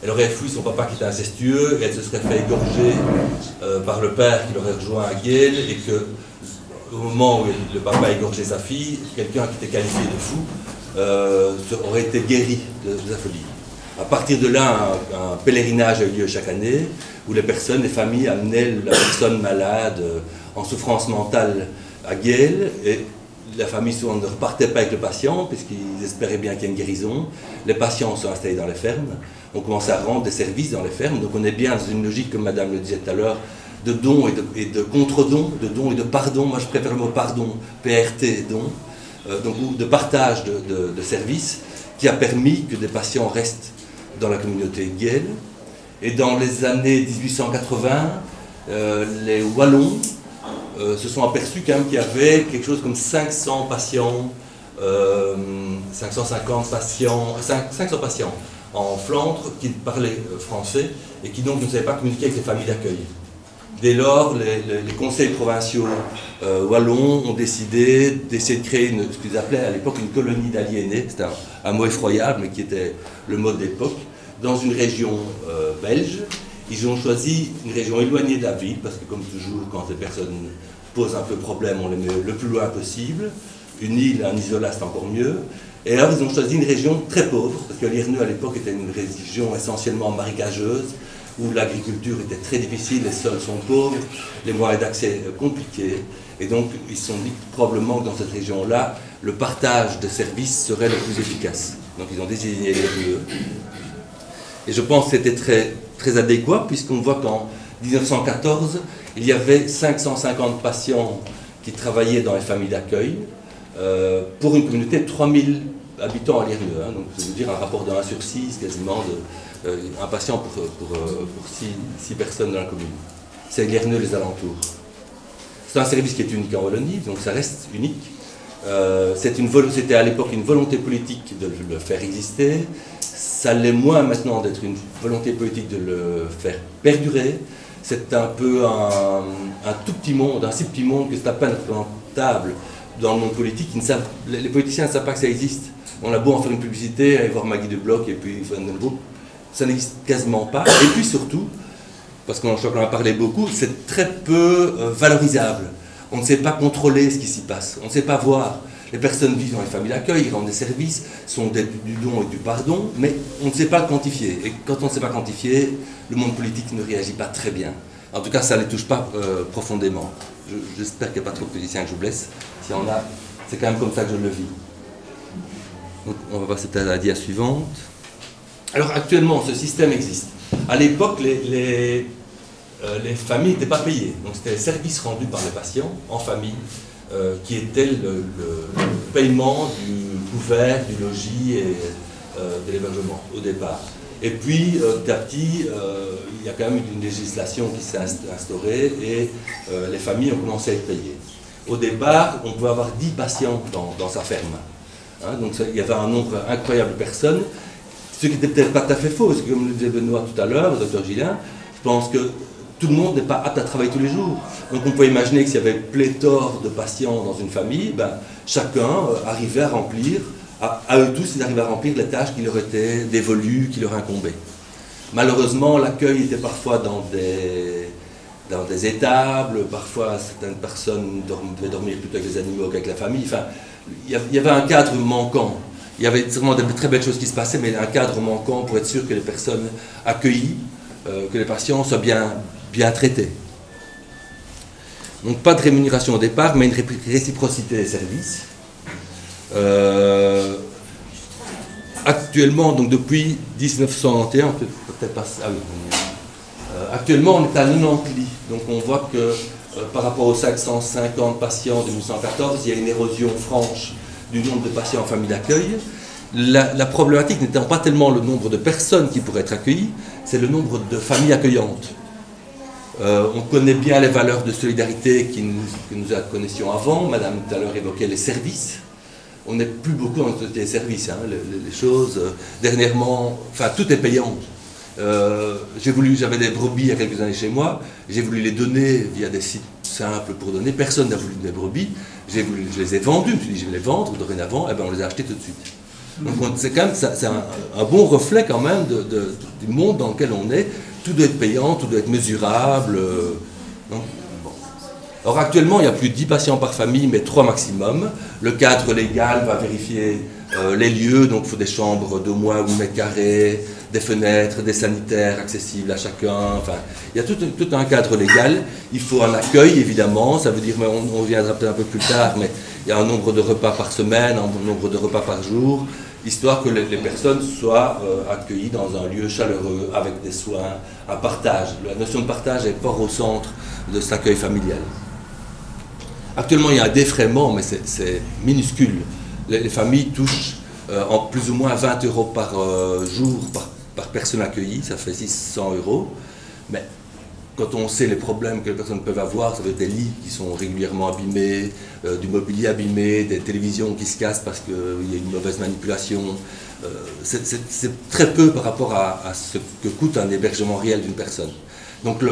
Elle aurait fouillé son papa qui était incestueux et elle se serait fait égorger par le père qui l'aurait rejoint à Gaël, et que au moment où le papa égorgeait sa fille, quelqu'un qui était qualifié de fou aurait été guéri de sa folie. À partir de là, un pèlerinage a eu lieu chaque année où les familles amenaient la personne malade en souffrance mentale à Gaël, et la famille souvent ne repartait pas avec le patient puisqu'ils espéraient bien qu'il y ait une guérison. Les patients sont installés dans les fermes, on commence à rendre des services dans les fermes, donc on est bien dans une logique, comme madame le disait tout à l'heure, de dons et de contre-dons, de dons et de pardon. Moi je préfère le mot pardon, PRT, don, donc de partage de services, qui a permis que des patients restent dans la communauté de Gaël. Et dans les années 1880, les Wallons se sont aperçus quand même qu'il y avait quelque chose comme 500 patients, 550 patients, 500 patients en Flandre qui parlaient français et qui donc ne savaient pas communiquer avec les familles d'accueil. Dès lors, les conseils provinciaux wallons ont décidé d'essayer de créer ce qu'ils appelaient à l'époque une colonie d'aliénés. C'était un mot effroyable, mais qui était le mot de l'époque, dans une région belge. Ils ont choisi une région éloignée de la ville, parce que comme toujours, quand les personnes posent un peu problème, on les met le plus loin possible. Une île, un isolat, c'est encore mieux. Et alors, ils ont choisi une région très pauvre, parce que Lierneux, à l'époque, était une région essentiellement marécageuse, où l'agriculture était très difficile, les sols sont pauvres, les moyens d'accès compliqués. Et donc, ils se sont dit que probablement que dans cette région-là, le partage de services serait le plus efficace. Donc, ils ont désigné Lierneux. Et je pense que c'était très, très adéquat, puisqu'on voit qu'en 1914, il y avait 550 patients qui travaillaient dans les familles d'accueil, pour une communauté de 3000 habitants à Lierneux. Hein, donc, ça veut dire un rapport de 1 sur 6, quasiment, un patient pour 6 personnes dans la commune. C'est Lierneux, les alentours. C'est un service qui est unique en Wallonie, donc ça reste unique. C'était à l'époque une volonté politique de le faire exister. Ça l'est moins maintenant d'être une volonté politique de le faire perdurer. C'est un peu un tout petit monde, un si petit monde que c'est à peine représentable dans le monde politique. Les politiciens ne savent pas que ça existe. On a beau en faire une publicité, aller voir Maggie de Bloch et puis ça n'existe quasiment pas. Et puis surtout, parce qu'on en a parlé beaucoup, c'est très peu valorisable. On ne sait pas contrôler ce qui s'y passe, on ne sait pas voir. Les personnes vivent dans les familles d'accueil, ils rendent des services, sont du don et du pardon, mais on ne sait pas quantifier. Et quand on ne sait pas quantifier, le monde politique ne réagit pas très bien. En tout cas, ça ne les touche pas profondément. J'espère qu'il n'y a pas trop de politiciens que je blesse. S'il y en a, c'est quand même comme ça que je le vis. Donc, on va passer à la dia suivante. Alors actuellement, ce système existe. À l'époque, les familles n'étaient pas payées. Donc c'était les services rendus par les patients en famille qui étaient le paiement du couvert, du logis et de l'hébergement au départ. Et puis petit à petit, il y a quand même une législation qui s'est instaurée et les familles ont commencé à être payées. Au départ, on pouvait avoir 10 patients dans sa ferme. Hein, donc il y avait un nombre incroyable de personnes. Ce qui n'était peut-être pas tout à fait faux, parce que comme le disait Benoît tout à l'heure, le docteur Gillin, je pense que tout le monde n'est pas apte à travailler tous les jours. Donc on peut imaginer que s'il y avait pléthore de patients dans une famille, ben, chacun arrivait à remplir, à eux tous, ils arrivaient à remplir les tâches qui leur étaient dévolues, qui leur incombaient. Malheureusement, l'accueil était parfois dans des étables, parfois certaines personnes devaient dormir plutôt avec les animaux qu'avec la famille. Enfin, il y avait un cadre manquant. Il y avait vraiment de très belles choses qui se passaient, mais un cadre manquant pour être sûr que les personnes accueillies, que les patients soient bien traités. Donc pas de rémunération au départ, mais une réciprocité des services. Actuellement, donc depuis 1991, peut-être pas ça, oui. Actuellement, on est à 90 lits. Donc on voit que par rapport aux 550 patients de 1914, il y a une érosion franche du nombre de patients en famille d'accueil. La problématique n'étant pas tellement le nombre de personnes qui pourraient être accueillies, c'est le nombre de familles accueillantes. On connaît bien les valeurs de solidarité que nous connaissions avant. Madame tout à l'heure évoquait les services. On n'est plus beaucoup dans les services, hein, les choses. Dernièrement, enfin tout est payant. J'avais des brebis il y a quelques années chez moi, j'ai voulu les donner via des sites simples pour donner, personne n'a voulu des brebis, je les ai vendus, je me suis dit je vais les vendre dorénavant, et ben on les a achetés tout de suite. Donc c'est quand même c'est un bon reflet quand même du monde dans lequel on est, tout doit être payant, tout doit être mesurable. Bon. Alors actuellement il y a plus de 10 patients par famille, mais 3 maximum. Le cadre légal va vérifier les lieux, donc il faut des chambres d'au moins 8 mètres carrés, des fenêtres, des sanitaires accessibles à chacun, enfin, il y a tout un cadre légal. Il faut un accueil, évidemment, ça veut dire, mais on reviendra peut-être un peu plus tard, mais il y a un nombre de repas par semaine, un nombre de repas par jour, histoire que les personnes soient accueillies dans un lieu chaleureux, avec des soins, un partage. La notion de partage est fort au centre de cet accueil familial. Actuellement, il y a un défraiement, mais c'est minuscule. Les familles touchent en plus ou moins 20 € par jour, par personne accueillie, ça fait 600 €. Mais quand on sait les problèmes que les personnes peuvent avoir, ça veut dire des lits qui sont régulièrement abîmés, du mobilier abîmé, des télévisions qui se cassent parce qu'il y a une mauvaise manipulation. C'est très peu par rapport à ce que coûte un hébergement réel d'une personne. Donc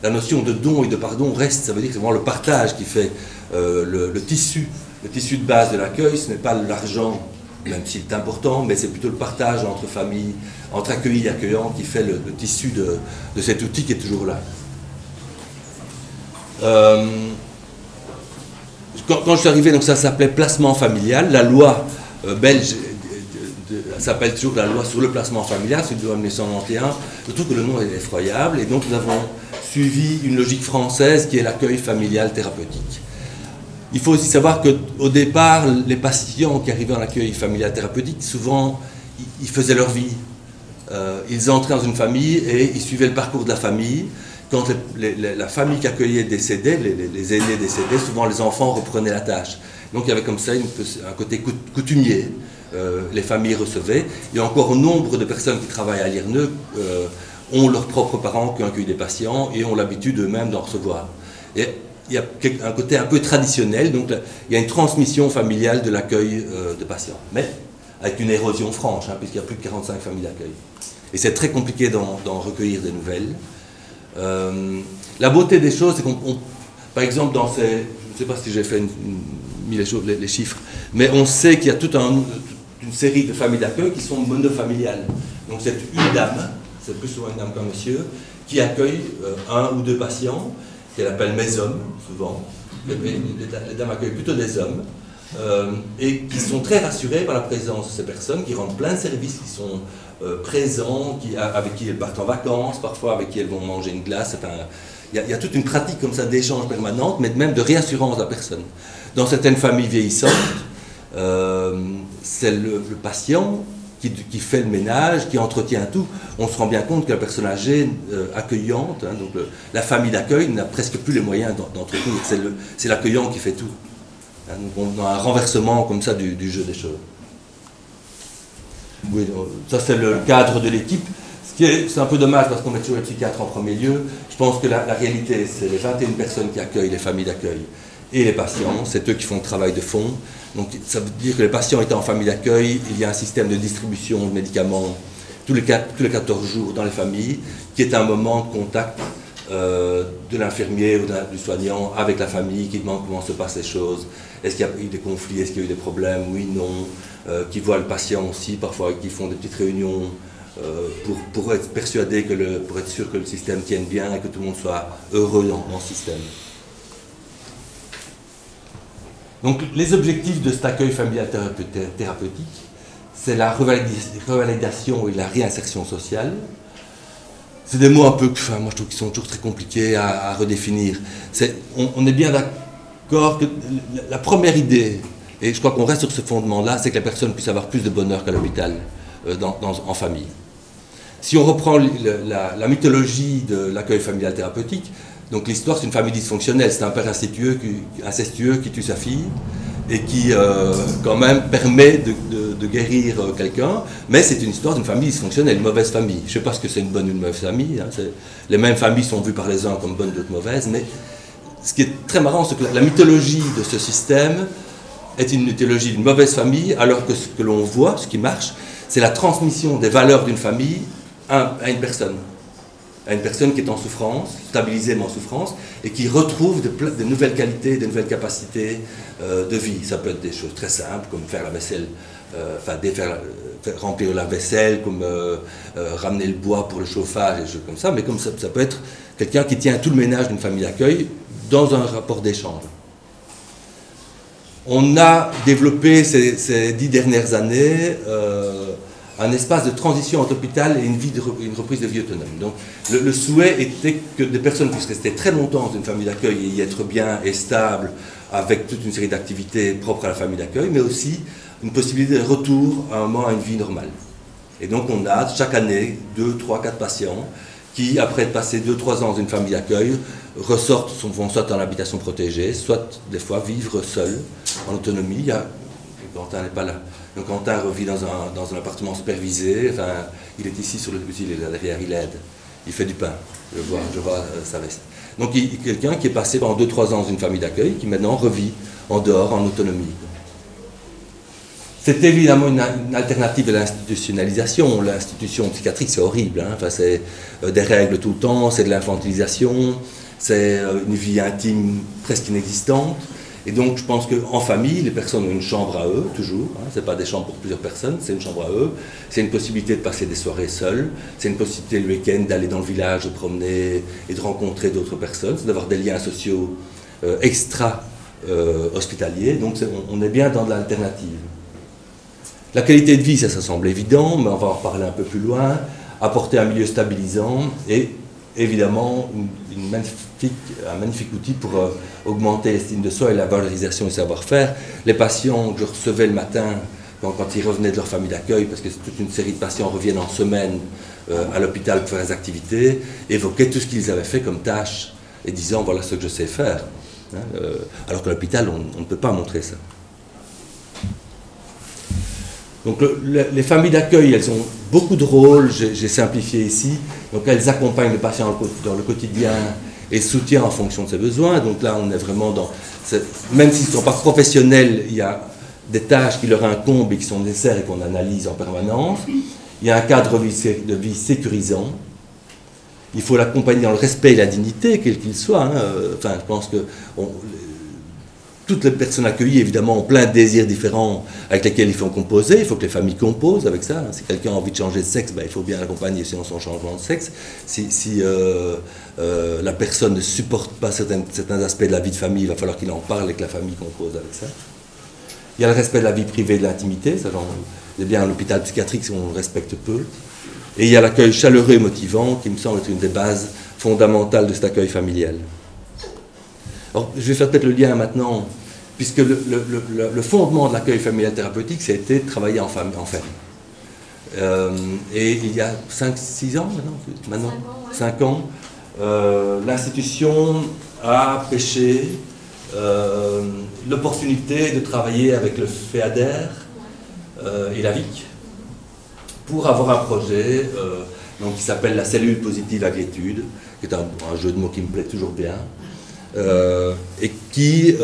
la notion de don et de pardon reste, ça veut dire que c'est vraiment le partage qui fait le tissu de base de l'accueil, ce n'est pas l'argent, même s'il est important, mais c'est plutôt le partage entre familles, entre accueillis et accueillants qui fait le tissu de cet outil qui est toujours là. Quand je suis arrivé, donc ça s'appelait placement familial, la loi belge s'appelle toujours la loi sur le placement familial, c'est une loi de 1991, je trouve que le nom est effroyable, et donc nous avons suivi une logique française qui est l'accueil familial thérapeutique. Il faut aussi savoir qu'au départ, les patients qui arrivaient en accueil familial thérapeutique, souvent, ils faisaient leur vie. Ils entraient dans une famille et ils suivaient le parcours de la famille. Quand la famille qui accueillait décédait, les aînés décédaient, souvent les enfants reprenaient la tâche. Donc il y avait comme ça un côté coutumier. Les familles recevaient. Il y a encore nombre de personnes qui travaillent à l'IRNE ont leurs propres parents qui ont accueilli des patients et ont l'habitude eux-mêmes d'en recevoir. Et il y a un côté un peu traditionnel, donc il y a une transmission familiale de l'accueil de patients, mais avec une érosion franche, hein, puisqu'il y a plus de 45 familles d'accueil. Et c'est très compliqué d'en recueillir des nouvelles. La beauté des choses, c'est qu'on, par exemple, dans ces... Je ne sais pas si j'ai mis les chiffres, mais on sait qu'il y a toute une série de familles d'accueil qui sont monofamiliales. Donc c'est une dame, c'est plus souvent une dame qu'un monsieur, qui accueille un ou deux patients, qu'elle appelle mes hommes, souvent. Les dames accueillent plutôt des hommes, et qui sont très rassurés par la présence de ces personnes, qui rendent plein de services, qui sont présents, avec qui elles partent en vacances, parfois avec qui elles vont manger une glace. Il y a toute une pratique comme ça d'échange permanente, mais même de réassurance de la personne. Dans certaines familles vieillissantes, c'est le patient qui fait le ménage, qui entretient tout. On se rend bien compte que la personne âgée accueillante, hein, donc la famille d'accueil n'a presque plus les moyens d'entretenir. C'est l'accueillant qui fait tout. Hein, donc on a un renversement comme ça du jeu des choses. Oui, ça c'est le cadre de l'équipe. C'est un peu dommage parce qu'on met toujours les psychiatres en premier lieu. Je pense que la réalité, c'est les 21 personnes qui accueillent les familles d'accueil et les patients, c'est eux qui font le travail de fond. Donc ça veut dire que les patients étant en famille d'accueil, il y a un système de distribution de médicaments tous les 14 jours dans les familles, qui est un moment de contact de l'infirmier ou du soignant avec la famille, qui demande comment se passent les choses. Est-ce qu'il y a eu des conflits, est-ce qu'il y a eu des problèmes, oui, non. Qui voient le patient aussi, parfois qui font des petites réunions pour être persuadés, pour être sûr que le système tienne bien et que tout le monde soit heureux dans ce système. Donc les objectifs de cet accueil familial thérapeutique, c'est la revalidation et la réinsertion sociale. C'est des mots un peu, enfin, moi je trouve qu'ils sont toujours très compliqués à redéfinir. On est bien d'accord que la première idée, et je crois qu'on reste sur ce fondement-là, c'est que la personne puisse avoir plus de bonheur qu'à l'hôpital, en famille. Si on reprend la mythologie de l'accueil familial thérapeutique, donc l'histoire c'est une famille dysfonctionnelle, c'est un père incestueux qui tue sa fille et qui quand même permet de guérir quelqu'un, mais c'est une histoire d'une famille dysfonctionnelle, une mauvaise famille. Je ne sais pas ce que c'est une bonne ou une mauvaise famille, hein, les mêmes familles sont vues par les uns comme bonnes, d'autres mauvaises, mais ce qui est très marrant, c'est que la mythologie de ce système est une mythologie d'une mauvaise famille, alors que ce que l'on voit, ce qui marche, c'est la transmission des valeurs d'une famille à une personne qui est en souffrance, stabilisée mais en souffrance, et qui retrouve de nouvelles qualités, de nouvelles capacités de vie. Ça peut être des choses très simples, comme faire la vaisselle, remplir la vaisselle, comme ramener le bois pour le chauffage, et des choses comme ça, mais comme ça peut être quelqu'un qui tient tout le ménage d'une famille d'accueil dans un rapport d'échange. On a développé ces 10 dernières années un espace de transition entre l'hôpital et une reprise de vie autonome. Donc le souhait était que des personnes puissent rester très longtemps dans une famille d'accueil et y être bien et stable avec toute une série d'activités propres à la famille d'accueil, mais aussi une possibilité de retour à un moment à une vie normale. Et donc on a chaque année 2, 3, 4 patients qui, après être passés 2-3 ans dans une famille d'accueil, vont soit en habitation protégée, soit des fois vivre seuls, en autonomie. Quentin n'est pas là. Donc Quentin revit dans un appartement supervisé, enfin, il est ici sur le petit, il est là derrière, il aide. Il fait du pain, je vois sa veste. Donc il y a quelqu'un qui est passé pendant 2-3 ans dans une famille d'accueil, qui maintenant revit en dehors, en autonomie. C'est évidemment une alternative à l'institutionnalisation. L'institution psychiatrique, c'est horrible. Hein. Enfin, c'est des règles tout le temps, c'est de l'infantilisation, c'est une vie intime presque inexistante. Et donc, je pense qu'en famille, les personnes ont une chambre à eux, toujours. Hein. Ce n'est pas des chambres pour plusieurs personnes, c'est une chambre à eux. C'est une possibilité de passer des soirées seules. C'est une possibilité le week-end d'aller dans le village, de promener et de rencontrer d'autres personnes. C'est d'avoir des liens sociaux extra-hospitaliers. Donc, on est bien dans de l'alternative. La qualité de vie, ça semble évident, mais on va en reparler un peu plus loin. Apporter un milieu stabilisant et évidemment un magnifique outil pour augmenter l'estime de soi et la valorisation du savoir-faire. Les patients que je recevais le matin, quand ils revenaient de leur famille d'accueil, parce que toute une série de patients reviennent en semaine à l'hôpital pour faire des activités, évoquaient tout ce qu'ils avaient fait comme tâche et disant voilà ce que je sais faire. Alors qu'à l'hôpital, on ne peut pas montrer ça. Donc les familles d'accueil, elles ont beaucoup de rôles, j'ai simplifié ici. Donc elles accompagnent le patient dans le quotidien et soutien en fonction de ses besoins. Donc là, on est vraiment dans... Même s'ils ne sont pas professionnels, il y a des tâches qui leur incombent et qui sont nécessaires et qu'on analyse en permanence. Il y a un cadre de vie sécurisant. Il faut l'accompagner dans le respect et la dignité, quel qu'il soit. Hein. Enfin, je pense que toutes les personnes accueillies, évidemment, ont plein de désirs différents avec lesquels il faut composer. Il faut que les familles composent avec ça. Si quelqu'un a envie de changer de sexe, ben, il faut bien l'accompagner sinon son changement de sexe. Si la personne ne supporte pas certains aspects de la vie de famille, il va falloir qu'il en parle et que la famille compose avec ça. Il y a le respect de la vie privée et de l'intimité. C'est bien à l'hôpital psychiatrique, on le respecte peu. Et il y a l'accueil chaleureux et motivant, qui me semble être une des bases fondamentales de cet accueil familial. Alors, je vais faire peut-être le lien maintenant, puisque le fondement de l'accueil familial thérapeutique, ça a été de travailler en ferme. Et il y a 5-6 ans maintenant 5 ans, l'institution a pêché l'opportunité de travailler avec le FEADER et la VIC pour avoir un projet donc, qui s'appelle la cellule positive agritude, qui est un jeu de mots qui me plaît toujours bien, et qui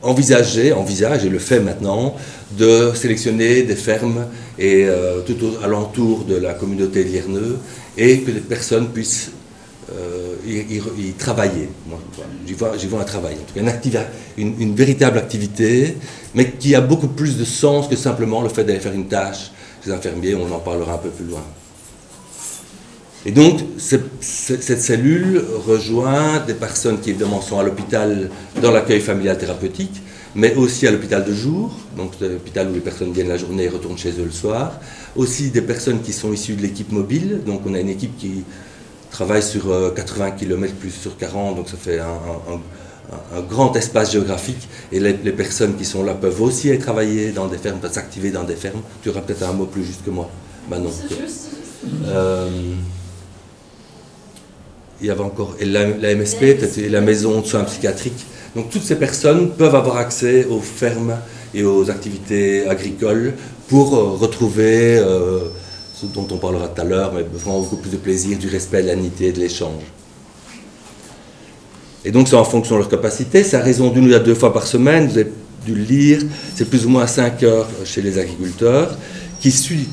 envisage et le fait maintenant de sélectionner des fermes et tout alentour de la communauté de Lierneux et que les personnes puissent y travailler. J'y vois un travail, en tout cas une véritable activité, mais qui a beaucoup plus de sens que simplement le fait d'aller faire une tâche chez les infirmiers, on en parlera un peu plus loin. Et donc, cette cellule rejoint des personnes qui évidemment sont à l'hôpital dans l'accueil familial thérapeutique, mais aussi à l'hôpital de jour, donc l'hôpital où les personnes viennent la journée et retournent chez eux le soir, aussi des personnes qui sont issues de l'équipe mobile, donc on a une équipe qui travaille sur 80 km plus sur 40, donc ça fait un grand espace géographique, et les personnes qui sont là peuvent aussi aller travailler dans des fermes, peuvent s'activer dans des fermes. Tu auras peut-être un mot plus juste que moi. Manon. C'est juste. Il y avait encore la MSP, peut-être la maison de soins psychiatriques. Donc toutes ces personnes peuvent avoir accès aux fermes et aux activités agricoles pour retrouver ce dont on parlera tout à l'heure, mais vraiment beaucoup plus de plaisir, du respect, de la dignité, de l'échange. Et donc c'est en fonction de leur capacité, c'est à raison d'1 à 2 fois par semaine, vous avez dû le lire, c'est plus ou moins 5 heures chez les agriculteurs, qui suit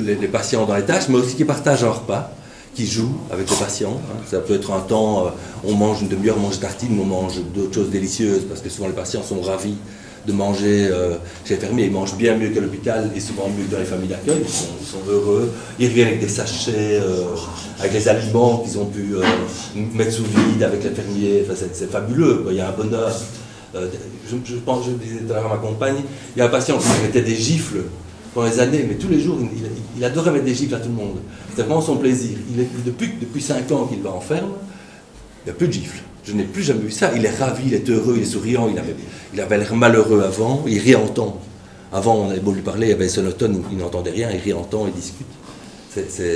les patients dans les tâches, mais aussi qui partagent un repas, qui jouent avec les patients. Ça peut être un temps, on mange une demi-heure, on mange des tartines, on mange d'autres choses délicieuses, parce que souvent les patients sont ravis de manger chez les fermiers, ils mangent bien mieux qu'à l'hôpital et souvent mieux que dans les familles d'accueil, ils sont heureux, ils reviennent avec des sachets, avec les aliments qu'ils ont pu mettre sous vide avec les fermiers, enfin, c'est fabuleux, quoi. Il y a un bonheur. Je pense, je disais tout à l'heure à ma compagne, il y a un patient qui mettait des gifles pendant les années, mais tous les jours, il adorait mettre des gifles à tout le monde. C'était vraiment son plaisir. Depuis 5 ans qu'il va en ferme, il n'y a plus de gifles. Je n'ai plus jamais vu ça. Il est ravi, il est heureux, il est souriant. Il avait l'air malheureux avant, il réentend. Avant, on avait beau lui parler, il y avait sonotone, il n'entendait rien, il réentend, il discute.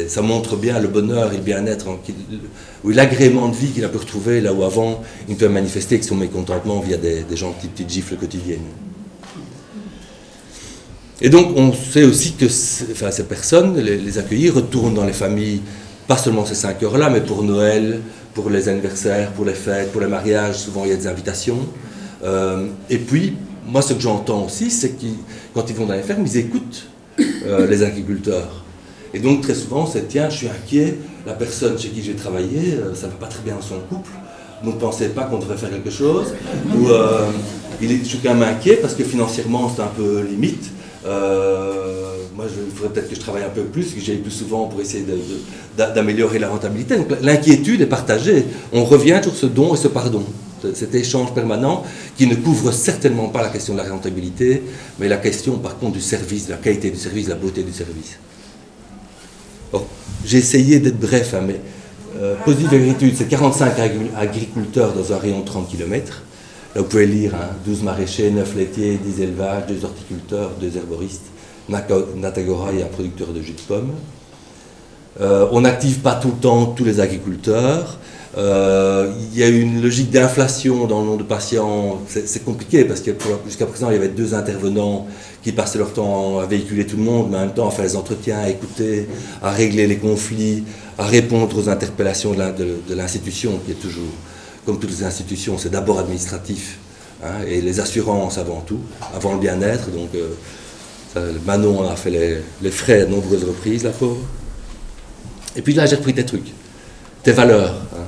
Ça montre bien le bonheur et le bien-être, ou l'agrément de vie qu'il a pu retrouver là où avant, il peut manifester son mécontentement via des gentilles petites gifles quotidiennes. Et donc, on sait aussi que ces personnes, les accueillis, retournent dans les familles, pas seulement ces 5 heures-là, mais pour Noël, pour les anniversaires, pour les fêtes, pour les mariages, souvent il y a des invitations. Et puis, moi, ce que j'entends aussi, c'est que quand ils vont dans les fermes, ils écoutent les agriculteurs. Et donc, très souvent, c'est « Tiens, je suis inquiet, la personne chez qui j'ai travaillé, ça ne va pas très bien dans son couple, vous ne pensez pas qu'on devrait faire quelque chose ?» Ou « Je suis quand même inquiet parce que financièrement, c'est un peu limite. Moi, il faudrait peut-être que je travaille un peu plus, que j'aille plus souvent pour essayer d'améliorer la rentabilité. » Donc l'inquiétude est partagée. On revient sur ce don et ce pardon. Cet échange permanent qui ne couvre certainement pas la question de la rentabilité, mais la question par contre du service, de la qualité du service, de la beauté du service. J'ai essayé d'être bref, hein, mais Positive Agritude, c'est 45 agriculteurs dans un rayon de 30 km. Là, vous pouvez lire 12 maraîchers, 9 laitiers, 10 élevages, 2 horticulteurs, 2 herboristes, Natagora et un producteur de jus de pomme. On n'active pas tout le temps tous les agriculteurs. Il y a une logique d'inflation dans le nombre de patients. C'est compliqué parce que jusqu'à présent, il y avait 2 intervenants qui passaient leur temps à véhiculer tout le monde, mais en même temps à faire les entretiens, à écouter, à régler les conflits, à répondre aux interpellations de l'institution, qui est toujours, comme toutes les institutions, c'est d'abord administratif, hein, et les assurances avant tout, avant le bien-être. Donc, Manon en a fait les frais à de nombreuses reprises, la pauvre. Et puis là, j'ai repris tes trucs, tes valeurs. Hein.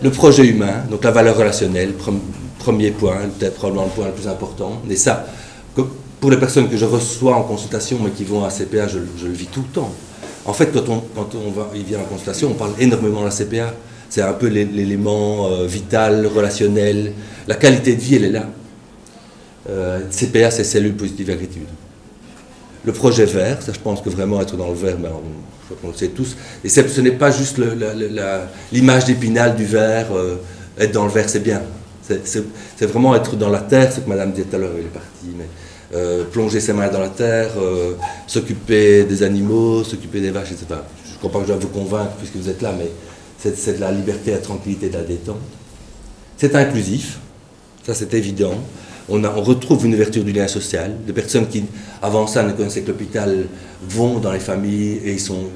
Le projet humain, donc la valeur relationnelle, premier point, peut-être probablement le point le plus important. Et ça, pour les personnes que je reçois en consultation, mais qui vont à CPA, je le vis tout le temps. En fait, quand il vient en consultation, on parle énormément de la CPA. C'est un peu l'élément vital, relationnel. La qualité de vie, elle est là. CPA, c'est cellules positives et gratitude. Le projet vert, ça je pense que vraiment être dans le vert, ben, je crois qu'on le sait tous. Et ce n'est pas juste l'image d'Épinal du vert, être dans le vert c'est bien. C'est vraiment être dans la terre, ce que madame disait tout à l'heure, elle est partie, mais plonger ses mains dans la terre, s'occuper des animaux, s'occuper des vaches, etc. Je ne crois pas que je dois vous convaincre puisque vous êtes là, mais c'est de la liberté, de la tranquillité, de la détente. C'est inclusif, ça c'est évident. On retrouve une ouverture du lien social. Des personnes qui, avant ça, ne connaissaient que l'hôpital, vont dans les familles et sont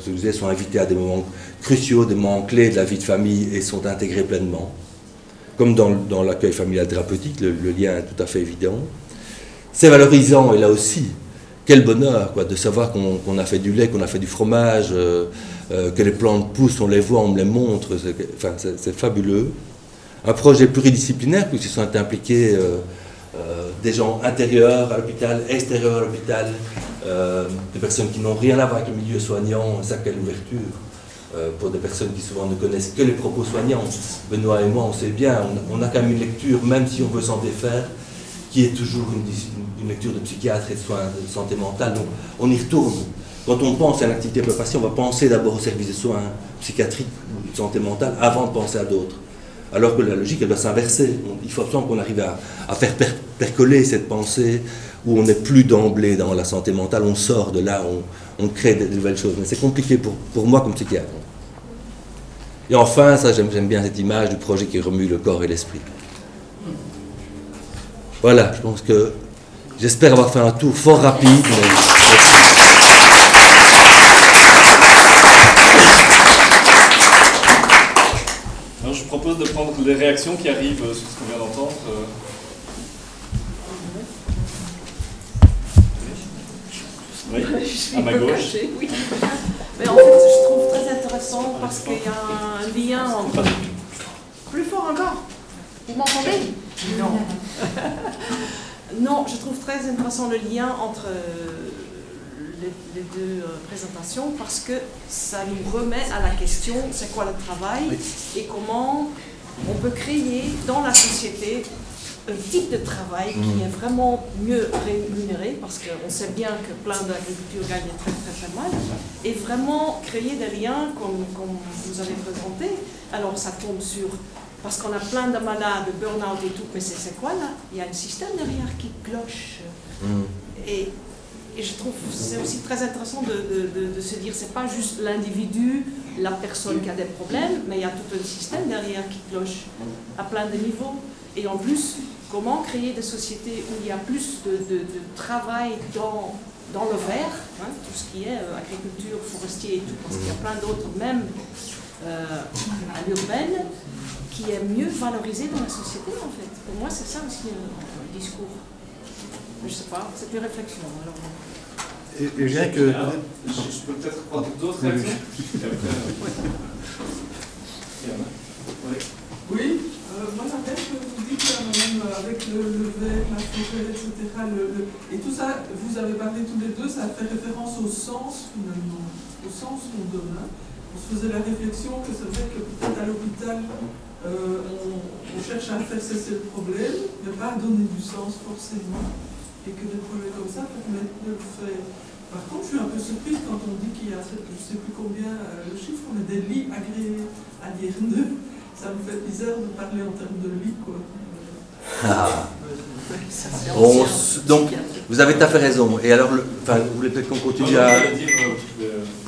invités à des moments cruciaux, des moments clés de la vie de famille et sont intégrés pleinement. Comme dans l'accueil familial thérapeutique, le lien est tout à fait évident. C'est valorisant, et là aussi, quel bonheur quoi, de savoir qu'on a fait du lait, qu'on a fait du fromage, que les plantes poussent, on les voit, on me les montre, c'est fabuleux. Un projet pluridisciplinaire, puisqu'ils sont impliqués des gens intérieurs à l'hôpital, extérieurs à l'hôpital, des personnes qui n'ont rien à voir avec le milieu soignant, ça quelle ouverture. Pour des personnes qui souvent ne connaissent que les propos soignants. Benoît et moi, on sait bien, on a quand même une lecture, même si on veut s'en défaire, qui est toujours une lecture de psychiatre et de soins de santé mentale. Donc on y retourne. Quand on pense à l'activité pour le patient, on va penser d'abord au service de soins psychiatriques ou de santé mentale avant de penser à d'autres. Alors que la logique, elle doit s'inverser. Il faut absolument qu'on arrive à faire percoler cette pensée où on n'est plus d'emblée dans la santé mentale, on sort de là, on crée de nouvelles choses. Mais c'est compliqué pour moi comme psychiatre. Et enfin, ça j'aime bien cette image du projet qui remue le corps et l'esprit. Voilà, je pense que j'espère avoir fait un tour fort rapide. Alors, je propose de prendre les réactions qui arrivent sur ce qu'on vient d'entendre. Oui, à ma gauche. Oui. Mais en fait, je trouve très intéressant parce qu'il y a un lien entre... Plus fort encore. Vous m'entendez? Non. Non, je trouve très intéressant le lien entre les deux présentations parce que ça nous remet à la question c'est quoi le travail et comment on peut créer dans la société un type de travail qui est vraiment mieux rémunéré parce qu'on sait bien que plein d'agricultures gagnent très très très mal et vraiment créer des liens comme vous avez présenté. Alors ça tombe sur, parce qu'on a plein de malades, de burn-out et tout, mais c'est quoi là? Il y a un système derrière qui cloche. Et je trouve que c'est aussi très intéressant de se dire c'est pas juste l'individu, la personne qui a des problèmes, mais il y a tout un système derrière qui cloche à plein de niveaux. Et en plus, comment créer des sociétés où il y a plus de travail dans le vert, hein, tout ce qui est agriculture, forestier et tout, parce qu'il y a plein d'autres, même à l'urbaine, qui est mieux valorisé dans la société en fait. Pour moi, c'est ça aussi le discours. Je sais pas, c'est une réflexion. Alors... Et je dirais que... Alors, je peux peut-être prendre d'autres réactions. Oui, moi j'appelle que vous dites même avec le verre, la forêt, etc. Et tout ça, vous avez parlé tous les deux, ça fait référence au sens finalement, au sens qu'on donne. On se faisait la réflexion que c'est vrai que peut-être à l'hôpital, on cherche à faire cesser le problème, mais pas à donner du sens forcément, et que des projets comme ça permettent de le faire. Par contre, je suis un peu surprise quand on dit qu'il y a, je ne sais plus combien le chiffre, mais des lits agréés à Lierneux. Ça me fait bizarre de parler en termes de lits, quoi. Donc, vous avez tout à fait raison. Et alors, vous voulez peut-être qu'on continue à...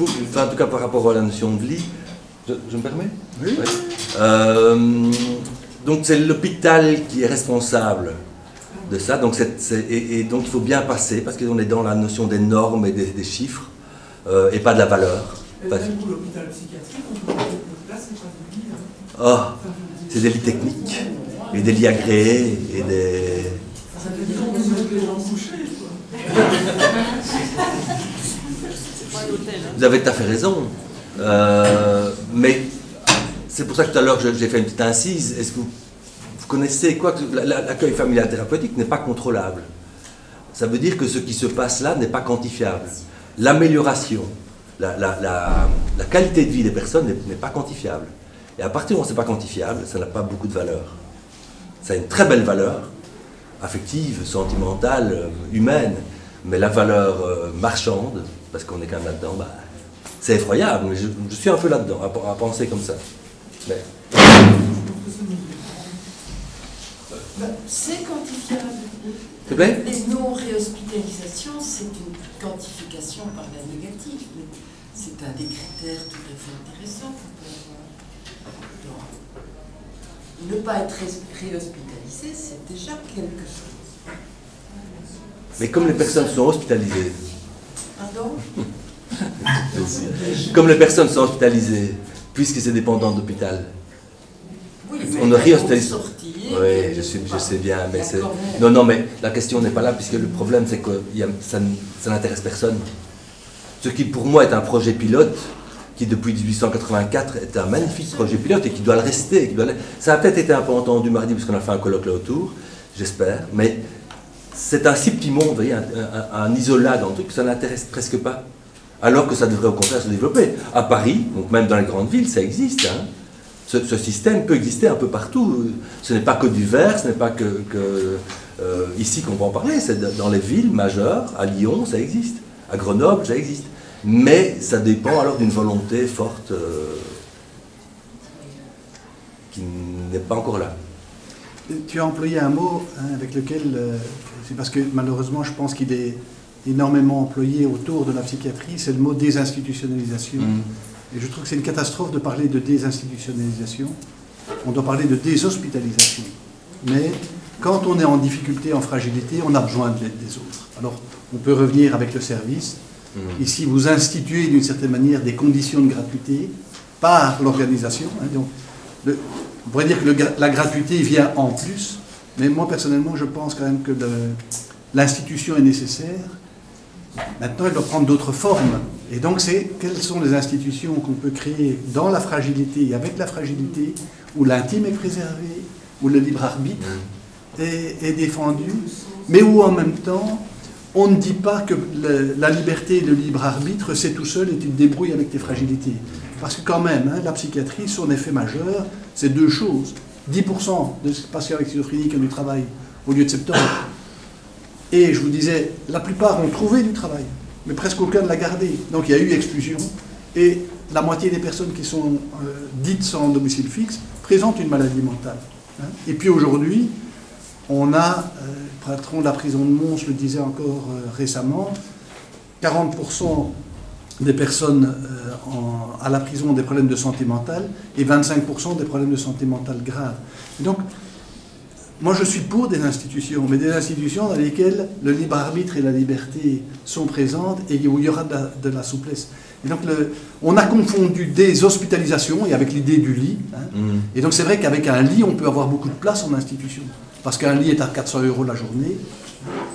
enfin, en tout cas par rapport à la notion de lit, je me permets? Oui. Ouais. Donc c'est l'hôpital qui est responsable de ça, donc et donc il faut bien passer, parce qu'on est dans la notion des normes et des chiffres, et pas de la valeur. Et même pour l'hôpital psychiatrique, on peut mettre de place et pas de lit. Oh, c'est des lits techniques, et des lits agréés, et des... Ça veut dire qu'on met les gens couchés, quoi. Vous avez tout à fait raison. Mais c'est pour ça que tout à l'heure j'ai fait une petite incise. Est-ce que vous connaissez quoi que l'accueil familial thérapeutique n'est pas contrôlable? Ça veut dire que ce qui se passe là n'est pas quantifiable. L'amélioration, la qualité de vie des personnes n'est pas quantifiable. Et à partir du moment où ce n'est pas quantifiable, ça n'a pas beaucoup de valeur. Ça a une très belle valeur, affective, sentimentale, humaine, mais la valeur marchande, parce qu'on est quand même là-dedans, bah, c'est effroyable, mais je suis un peu là-dedans, à penser comme ça. Mais... C'est quantifiable. S'il te plaît ? Les non-réhospitalisations, c'est une quantification par la négative, mais c'est un des critères tout à fait intéressants. Ne pas être réhospitalisé, c'est déjà quelque chose. Mais comme les personnes sont hospitalisées... Pardon ? Comme les personnes sont hospitalisées, puisque c'est dépendant d'hôpital, oui, on ne réhospitalise. Oui, je sais bien, mais c'est... Non, mais la question n'est pas là, puisque le problème, c'est que ça n'intéresse personne. Ce qui, pour moi, est un projet pilote, qui, depuis 1884, est un magnifique projet pilote, et qui doit le rester. Ça a peut-être été un peu entendu mardi, parce qu'on a fait un colloque là autour, j'espère, mais c'est un si petit monde, vous voyez, un isolat dans le truc, que ça n'intéresse presque pas. Alors que ça devrait au contraire se développer. À Paris, donc même dans les grandes villes, ça existe. Hein. Ce système peut exister un peu partout. Ce n'est pas que du verre, ce n'est pas que ici qu'on va en parler. C'est dans les villes majeures, à Lyon, ça existe. À Grenoble, ça existe. Mais ça dépend alors d'une volonté forte qui n'est pas encore là. Tu as employé un mot avec lequel, c'est parce que malheureusement je pense qu'il est énormément employé autour de la psychiatrie, c'est le mot désinstitutionnalisation. Et je trouve que c'est une catastrophe de parler de désinstitutionnalisation. On doit parler de déshospitalisation. Mais quand on est en difficulté, en fragilité, on a besoin de l'aide des autres. Alors, on peut revenir avec le service. Ici, vous instituez d'une certaine manière des conditions de gratuité par l'organisation. Donc, on pourrait dire que la gratuité vient en plus, mais moi, personnellement, je pense quand même que l'institution est nécessaire. Maintenant, elle doit prendre d'autres formes. Et donc, quelles sont les institutions qu'on peut créer dans la fragilité et avec la fragilité, où l'intime est préservé, où le libre arbitre est défendu, mais où en même temps, on ne dit pas que la liberté et le libre arbitre, c'est tout seul et tu te débrouilles avec tes fragilités. Parce que quand même, la psychiatrie, son effet majeur, c'est deux choses. 10% de patients avec schizophrénie qui ont du travail au lieu de 70%. Et je vous disais, la plupart ont trouvé du travail, mais presque aucun ne l'a gardé. Donc il y a eu exclusion, et la moitié des personnes qui sont dites sans domicile fixe présentent une maladie mentale. Et puis aujourd'hui, on a, le patron de la prison de Mons le disait encore récemment, 40% des personnes à la prison ont des problèmes de santé mentale, et 25% des problèmes de santé mentale graves. Et donc, moi, je suis pour des institutions, mais des institutions dans lesquelles le libre arbitre et la liberté sont présentes et où il y aura de la souplesse. Et donc, on a confondu des hospitalisations et avec l'idée du lit. Et donc, c'est vrai qu'avec un lit, on peut avoir beaucoup de place en institution. Parce qu'un lit est à 400 € la journée,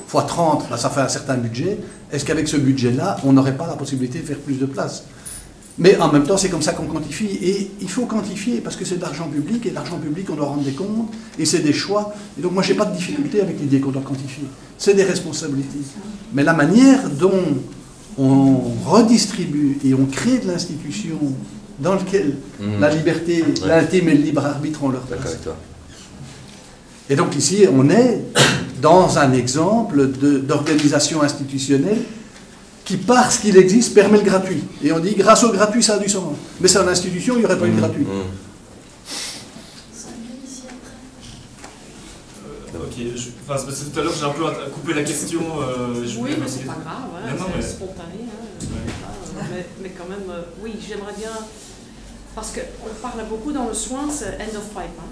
fois 30, là, ça fait un certain budget. Est-ce qu'avec ce budget-là, on n'aurait pas la possibilité de faire plus de place ? Mais en même temps, c'est comme ça qu'on quantifie. Et il faut quantifier parce que c'est de l'argent public, et l'argent public, on doit rendre des comptes, et c'est des choix. Et donc moi, je n'ai pas de difficulté avec l'idée qu'on doit quantifier. C'est des responsabilités. Mais la manière dont on redistribue et on crée de l'institution dans laquelle la liberté, l'intime et le libre arbitre ont leur place. D'accord avec toi. Et donc ici, on est dans un exemple d'organisation institutionnelle qui, parce qu'il existe, permet le gratuit. Et on dit, grâce au gratuit, ça a du sens. Mais sans l'institution, il n'y aurait pas eu de gratuit. Ok, parce que tout à l'heure, j'ai un peu coupé la question. Oui, mais c'est pas grave, c'est spontané. mais quand même, oui, j'aimerais bien, parce qu'on parle beaucoup dans le soin, c'est end of pipe, hein.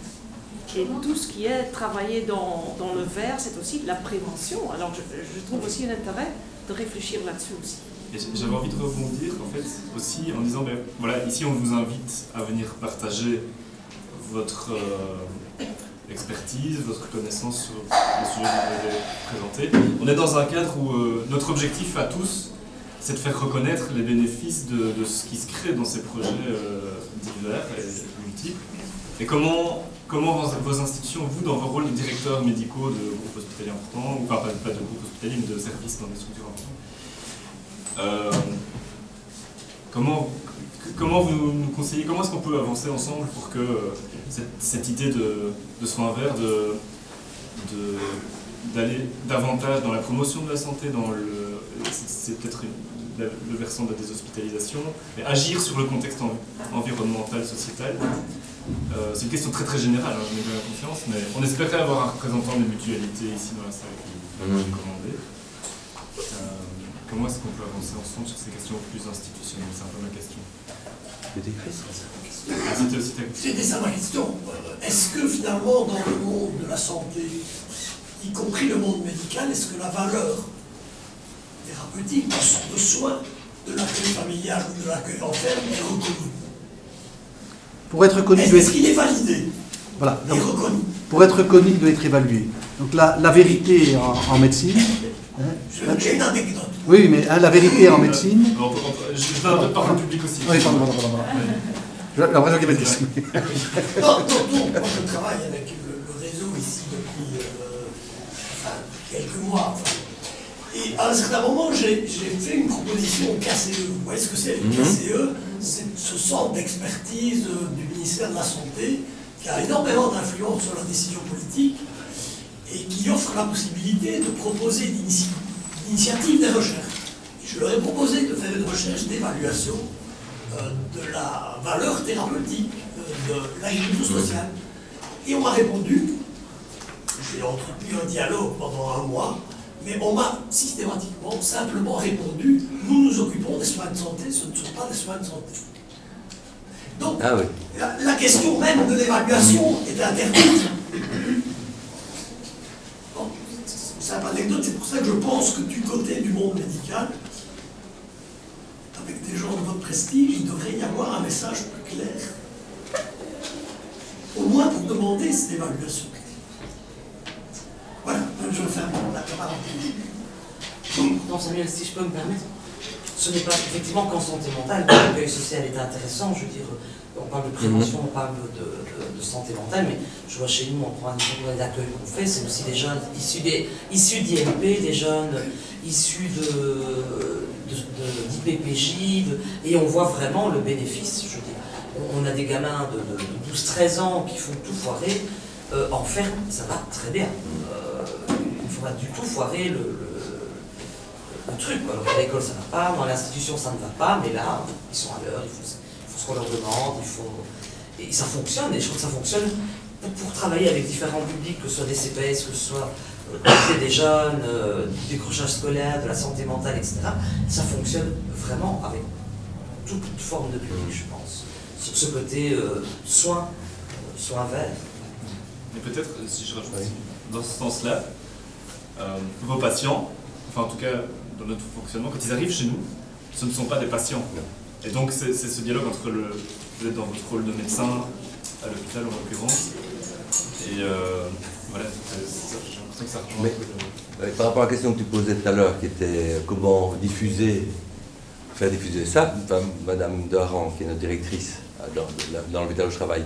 Et tout ce qui est travaillé dans le verre, c'est aussi de la prévention. Alors je trouve aussi un intérêt de réfléchir là-dessus aussi. Et j'avais envie de rebondir en fait aussi en disant, ben, voilà, ici on vous invite à venir partager votre expertise, votre connaissance sur le sujet que vous avez présenté. On est dans un cadre où notre objectif à tous, c'est de faire reconnaître les bénéfices de ce qui se crée dans ces projets divers et multiples. Et comment vos institutions, vous, dans vos rôles de directeurs médicaux de groupes hospitaliers importants, enfin pas de groupes hospitaliers, mais de services dans des structures importantes, comment vous nous conseillez, comment est-ce qu'on peut avancer ensemble pour que cette idée de soins verts, d'aller davantage dans la promotion de la santé, c'est peut-être le versant de la déshospitalisation, mais agir sur le contexte environnemental, sociétal. C'est une question très très générale, hein, je n'ai pas la confiance, mais on espérait avoir un représentant des mutualités ici dans la salle qui est commandé. Comment est-ce qu'on peut avancer ensemble sur ces questions plus institutionnelles? C'est un peu ma question. C'était ça ma question. Est-ce que finalement, dans le monde de la santé, y compris le monde médical, est-ce que la valeur thérapeutique de soins, de l'accueil familial ou de l'accueil en ferme est reconnue? Pour être reconnu, est-ce qu'il est validé? Voilà. Et reconnu. Pour être reconnu, il doit être évalué. Donc la vérité en médecine. J'ai une anecdote. Oui, mais la vérité en médecine. Je vais un peu parler public aussi. Oui, pardon. J'ai l'impression qu'il y avait des questions. Non, moi je travaille avec le réseau ici depuis quelques mois. Et à un certain moment, j'ai fait une proposition au KCE. Vous voyez ce que c'est? Le KCE, c'est ce centre d'expertise du ministère de la Santé qui a énormément d'influence sur la décision politique et qui offre la possibilité de proposer d'initiatives des recherches. Et je leur ai proposé de faire une recherche d'évaluation de la valeur thérapeutique de l'agriculture sociale. Et on m'a répondu, j'ai entretenu un dialogue pendant un mois, mais on m'a systématiquement, simplement répondu, nous nous occupons des soins de santé, ce ne sont pas des soins de santé. Donc, la question même de l'évaluation est interdite. Bon, c'est une anecdote, c'est pour ça que je pense que du côté du monde médical, avec des gens de votre prestige, il devrait y avoir un message plus clair. Au moins pour demander cette évaluation. Voilà, je ferme la parenthèse. Non, Samuel, si je peux me permettre, ce n'est pas effectivement qu'en santé mentale, l'accueil social est intéressant, je veux dire, on parle de prévention, on parle de santé mentale, mais je vois chez nous, en programme d'accueil qu'on fait, c'est aussi des jeunes issus d'IMP, des jeunes issus d'IPPJ, et on voit vraiment le bénéfice, je veux dire. On a des gamins de 12-13 ans qui font tout foirer, en ferme, ça va très bien. Il ne faut pas du tout foirer le truc. Alors, à l'école, ça ne va pas, dans l'institution, ça ne va pas, mais là, ils sont à l'heure, ils font ce qu'on leur demande, et ça fonctionne, et je trouve que ça fonctionne pour travailler avec différents publics, que ce soit des CPS, que ce soit des jeunes, du décrochage scolaire, de la santé mentale, etc. Ça fonctionne vraiment avec toute forme de public, je pense. Sur ce côté soins verts. Et peut-être, si je rajoute dans ce sens-là, vos patients, enfin en tout cas dans notre fonctionnement, quand ils arrivent chez nous, ce ne sont pas des patients. Et donc c'est ce dialogue entre vous êtes dans votre rôle de médecin à l'hôpital en l'occurrence, et voilà, j'ai l'impression que ça rejoint un peu. Par rapport à la question que tu posais tout à l'heure, qui était comment faire diffuser ça, Madame Daran, qui est notre directrice dans l'hôpital où je travaille,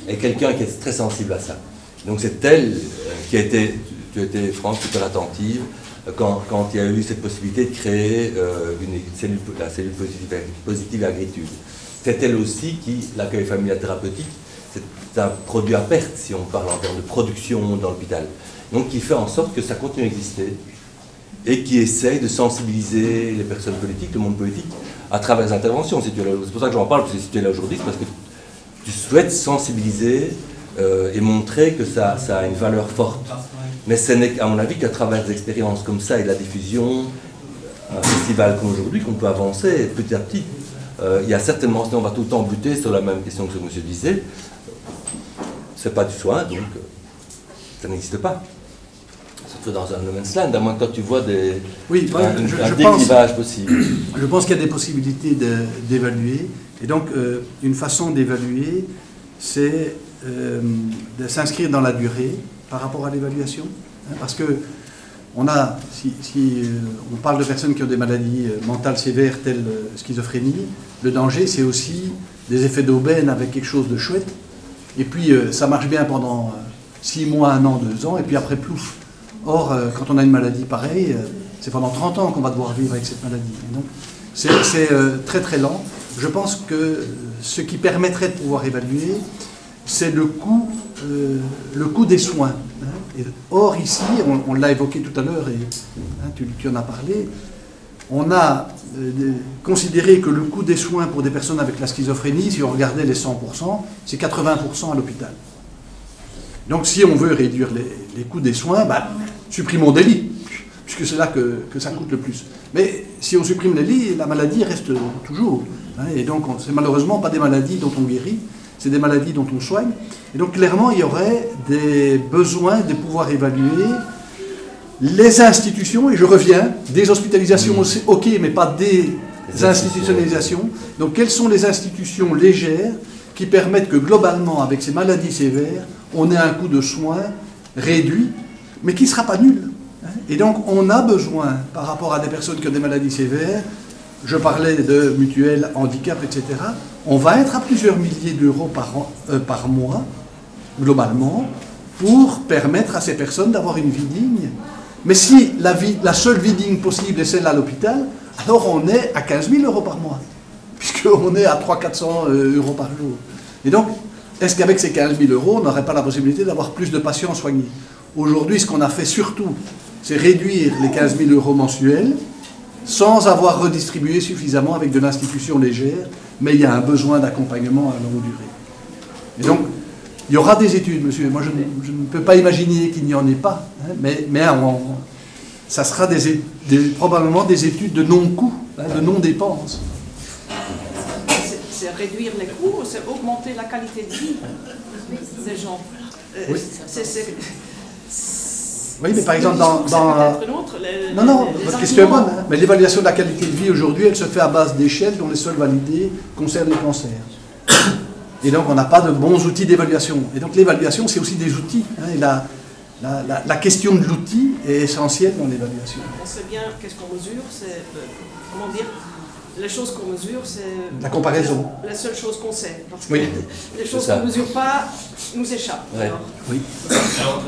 est quelqu'un qui est très sensible à ça. Donc c'est elle qui a été, tu as été franche, super attentive, quand il y a eu cette possibilité de créer la cellule positive agritude. C'est elle aussi qui, l'accueil familial thérapeutique, c'est un produit à perte, si on parle en termes de production dans l'hôpital. Donc qui fait en sorte que ça continue à exister et qui essaye de sensibiliser les personnes politiques, le monde politique, à travers les interventions. C'est pour ça que j'en parle, parce que si tu es là aujourd'hui, c'est parce que tu souhaites sensibiliser et montrer que ça a une valeur forte. Mais ce n'est, à mon avis, qu'à travers des expériences comme ça et de la diffusion, un festival comme aujourd'hui qu'on peut avancer petit à petit. Il y a certainement, sinon on va tout le temps buter sur la même question que ce que monsieur disait. C'est pas du soin, donc ça n'existe pas. Surtout dans un no man's land, à moins que toi tu vois un déclivage possible. Je pense qu'il y a des possibilités d'évaluer. Et donc, une façon d'évaluer, c'est de s'inscrire dans la durée par rapport à l'évaluation. Hein, parce que si on parle de personnes qui ont des maladies mentales sévères telles schizophrénie, le danger c'est aussi des effets d'aubaine avec quelque chose de chouette. Et puis ça marche bien pendant 6 mois, 1 an, 2 ans, et puis après plouf. Or, quand on a une maladie pareille, c'est pendant 30 ans qu'on va devoir vivre avec cette maladie. Et donc, c'est très très lent. Je pense que ce qui permettrait de pouvoir évaluer, c'est le coût des soins. Hein. Or, ici, on l'a évoqué tout à l'heure, et hein, tu en as parlé, on a considéré que le coût des soins pour des personnes avec la schizophrénie, si on regardait les 100%, c'est 80% à l'hôpital. Donc, si on veut réduire les coûts des soins, supprimons des lits, puisque c'est là que ça coûte le plus. Mais si on supprime les lits, la maladie reste toujours. Hein, et donc, c'est malheureusement pas des maladies dont on guérit, c'est des maladies dont on soigne. Et donc, clairement, il y aurait des besoins de pouvoir évaluer les institutions, et je reviens, des hospitalisations, ok, mais pas des institutionnalisations. Donc, quelles sont les institutions légères qui permettent que, globalement, avec ces maladies sévères, on ait un coût de soins réduit, mais qui ne sera pas nul. Et donc, on a besoin, par rapport à des personnes qui ont des maladies sévères, je parlais de mutuelles, handicap, etc., on va être à plusieurs milliers d'euros par mois, globalement, pour permettre à ces personnes d'avoir une vie digne. Mais si la seule vie digne possible est celle à l'hôpital, alors on est à 15 000 euros par mois, puisqu'on est à 300-400 euros par jour. Et donc, est-ce qu'avec ces 15 000 euros, on n'aurait pas la possibilité d'avoir plus de patients soignés? Aujourd'hui, ce qu'on a fait surtout, c'est réduire les 15 000 euros mensuels sans avoir redistribué suffisamment avec de l'institution légère, mais il y a un besoin d'accompagnement à longue durée. Et donc, il y aura des études, monsieur. Moi, je ne peux pas imaginer qu'il n'y en ait pas, hein, mais ça sera probablement des études de non-coût, hein, de non-dépenses. C'est réduire les coûts ou c'est augmenter la qualité de vie des gens? Oui. Oui, mais par exemple, non, votre question est bonne, hein, mais l'évaluation de la qualité de vie aujourd'hui, elle se fait à base d'échelles dont les seules validées concernent les cancers. Et donc, on n'a pas de bons outils d'évaluation. Et donc, l'évaluation, c'est aussi des outils. Hein, et la question de l'outil est essentielle dans l'évaluation. On sait bien qu'est-ce qu'on mesure, c'est, comment dire, les choses qu'on mesure, c'est... La comparaison. La seule chose qu'on sait. Parce que oui. Les choses qu'on ne mesure pas nous échappent. Ouais. Oui. Alors,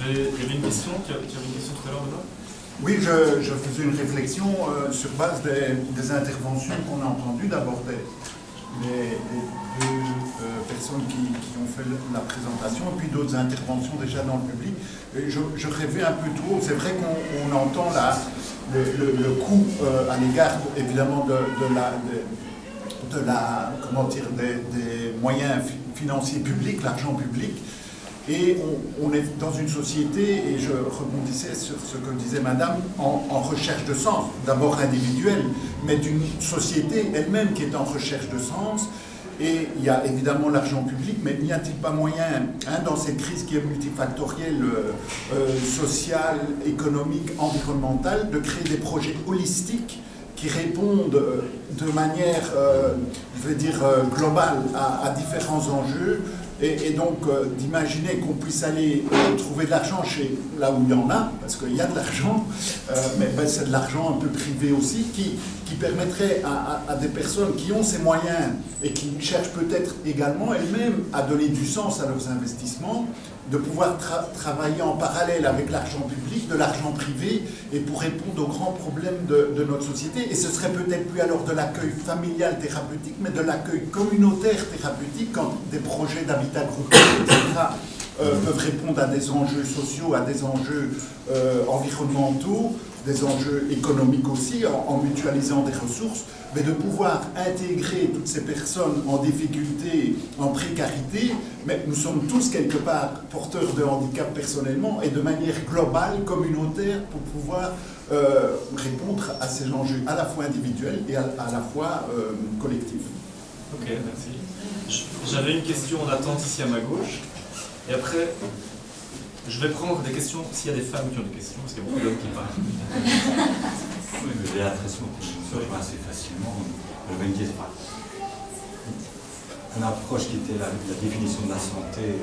il y avait une question, tu avais une question tout à l'heure, Benoît ? Oui, je faisais une réflexion sur base des interventions qu'on a entendues, d'abord les deux personnes qui ont fait la présentation, et puis d'autres interventions déjà dans le public. Et je rêvais un peu trop. C'est vrai qu'on entend le coût à l'égard, évidemment, des moyens financiers publics, l'argent public. Et on est dans une société, et je rebondissais sur ce que disait Madame, en recherche de sens, d'abord individuelle, mais d'une société elle-même qui est en recherche de sens. Et il y a évidemment l'argent public, mais n'y a-t-il pas moyen, dans cette crise qui est multifactorielle, sociale, économique, environnementale, de créer des projets holistiques qui répondent de manière, je veux dire, globale à différents enjeux, et donc d'imaginer qu'on puisse aller trouver de l'argent là où il y en a, parce qu'il y a de l'argent, mais c'est de l'argent un peu privé aussi, qui permettrait à des personnes qui ont ces moyens et qui cherchent peut-être également elles-mêmes à donner du sens à leurs investissements, de pouvoir travailler en parallèle avec l'argent public, de l'argent privé, et pour répondre aux grands problèmes de notre société. Et ce serait peut-être plus alors de l'accueil familial thérapeutique, mais de l'accueil communautaire thérapeutique, quand des projets d'habitat groupé, etc., peuvent répondre à des enjeux sociaux, à des enjeux environnementaux, des enjeux économiques aussi, en mutualisant des ressources, mais de pouvoir intégrer toutes ces personnes en difficulté, en précarité. Mais nous sommes tous quelque part porteurs de handicap personnellement et de manière globale, communautaire, pour pouvoir répondre à ces enjeux à la fois individuels et à la fois collectifs. Ok, merci. J'avais une question en attente ici à ma gauche, et après, je vais prendre des questions s'il y a des femmes qui ont des questions, parce qu'il y a beaucoup d'hommes qui parlent. Oui, mais j'ai l'impression que je me sors assez facilement. Une approche qui était la définition de la santé,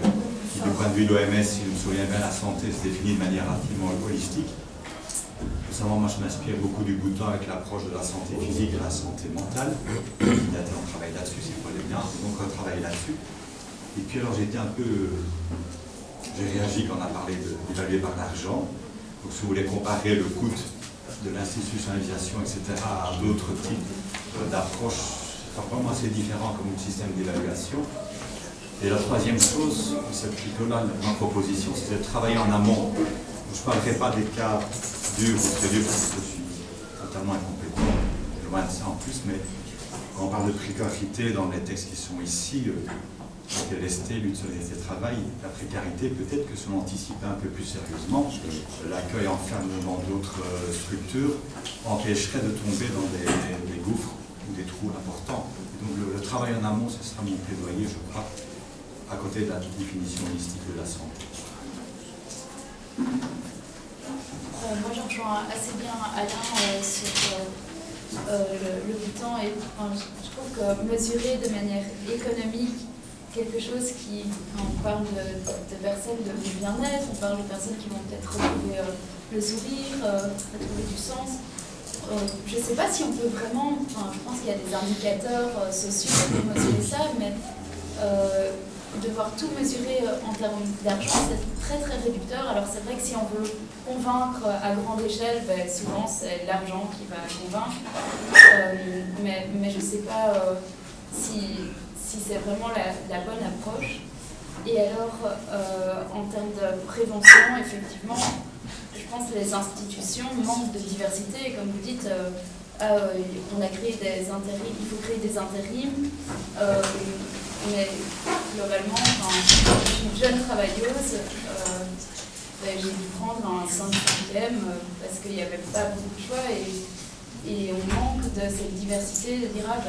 qui du point de vue de l'OMS, si je me souviens bien, la santé se définit de manière relativement holistique. Récemment, moi je m'inspire beaucoup du Bhoutan avec l'approche de la santé physique et la santé mentale. On travaille là-dessus, c'est pas les biens, donc on travaille là-dessus. Et puis alors j'ai réagi quand on a parlé d'évaluer par l'argent. Donc si vous voulez comparer le coût de l'institutionnalisation, etc., à d'autres types d'approches, pour moi c'est différent comme système d'évaluation. Et la troisième chose, c'est plutôt là ma proposition, c'est de travailler en amont. Je ne parlerai pas des cas durs ou très durs, parce que je suis totalement incompétent, loin de ça en plus, mais quand on parle de précarité dans les textes qui sont ici, LST, lutte sur le travail, la précarité, peut-être que si on anticipait un peu plus sérieusement, l'accueil enfermement d'autres structures empêcherait de tomber dans des gouffres ou des trous importants. Et donc le travail en amont, ce sera mon plaidoyer, je crois, à côté de la définition holistique de la santé. Moi, je rejoins assez bien Alain sur le Bhoutan et je trouve que mesurer de manière économique quelque chose qui, quand on parle de personnes de bien-être, on parle de personnes qui vont peut-être retrouver le sourire, retrouver du sens. Je ne sais pas si on peut vraiment, je pense qu'il y a des indicateurs sociaux pour mesurer ça, mais devoir tout mesurer en termes d'argent, c'est très très réducteur. Alors c'est vrai que si on veut convaincre à grande échelle, souvent c'est l'argent qui va convaincre, mais je ne sais pas si c'est vraiment la bonne approche. Et alors, en termes de prévention, effectivement, je pense que les institutions manquent de diversité. Et comme vous dites, on a créé des intérims, il faut créer des intérims. Mais globalement, quand je suis une jeune travailleuse, j'ai dû prendre un 5e parce qu'il n'y avait pas beaucoup de choix. Et on manque de cette diversité, de dire en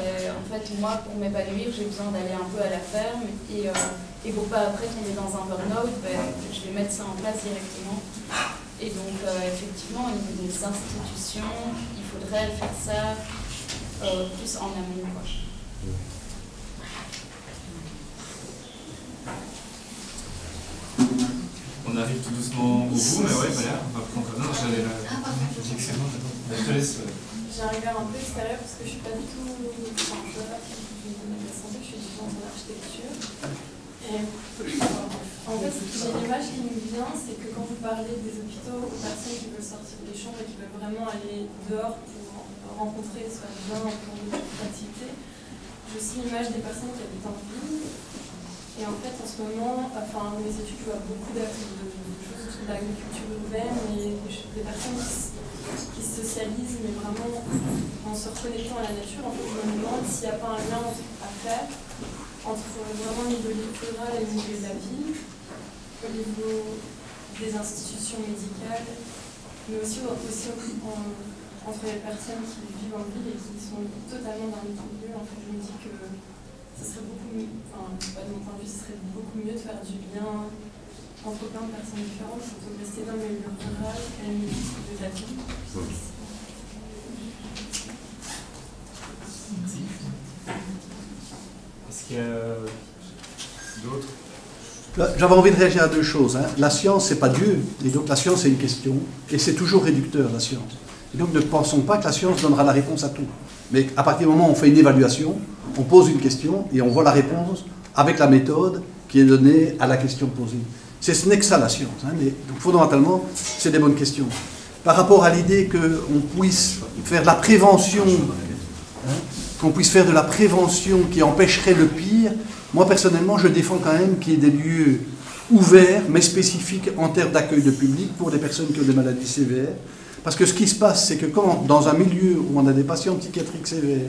fait moi pour m'épanouir j'ai besoin d'aller un peu à la ferme et pour pas après tomber dans un burn-out, je vais mettre ça en place directement. Et donc effectivement au niveau des institutions, il faudrait faire ça plus en amont. On arrive tout doucement au bout, mais ouais, voilà, on va prendre. Non, j'allais là. Je te laisse. J'arrive un peu extérieur parce que je suis pas du tout. Enfin, je ne vois pas si je suis de la santé, je suis étudiante en architecture. Et en fait, l'image qui me vient, c'est que quand vous parlez des hôpitaux aux personnes qui veulent sortir des chambres et qui veulent vraiment aller dehors pour rencontrer soit bien pour d'autres activités, j'ai aussi l'image des personnes qui habitent en ville. Et en fait, en ce moment, dans mes études, je vois beaucoup de choses autour de l'agriculture urbaine et des personnes qui se socialisent, mais vraiment en se reconnectant à la nature. En fait, je me demande s'il n'y a pas un lien à faire entre vraiment le niveau rural et le niveau de la ville, au niveau des institutions médicales, mais aussi entre les personnes qui vivent en ville et qui sont totalement dans le milieu. En fait, je me dis que ce serait beaucoup mieux, de mon point de vue, ce serait beaucoup mieux de faire du lien entre plein de personnes différentes plutôt que de rester dans le milieu rural et le milieu de la ville. Merci. Est-ce qu'il y a d'autres? J'avais envie de réagir à deux choses. La science, c'est pas Dieu, et donc la science, c'est une question, et c'est toujours réducteur, la science. Et donc ne pensons pas que la science donnera la réponse à tout. Mais à partir du moment où on fait une évaluation, on pose une question, et on voit la réponse avec la méthode qui est donnée à la question posée. Ce n'est que ça, la science. Mais, donc, fondamentalement, c'est des bonnes questions. Par rapport à l'idée qu'on puisse faire de la prévention, qu'on puisse faire de la prévention qui empêcherait le pire, moi, personnellement, je défends quand même qu'il y ait des lieux ouverts, mais spécifiques en termes d'accueil de public pour des personnes qui ont des maladies sévères. Parce que ce qui se passe, c'est que quand, dans un milieu où on a des patients psychiatriques sévères,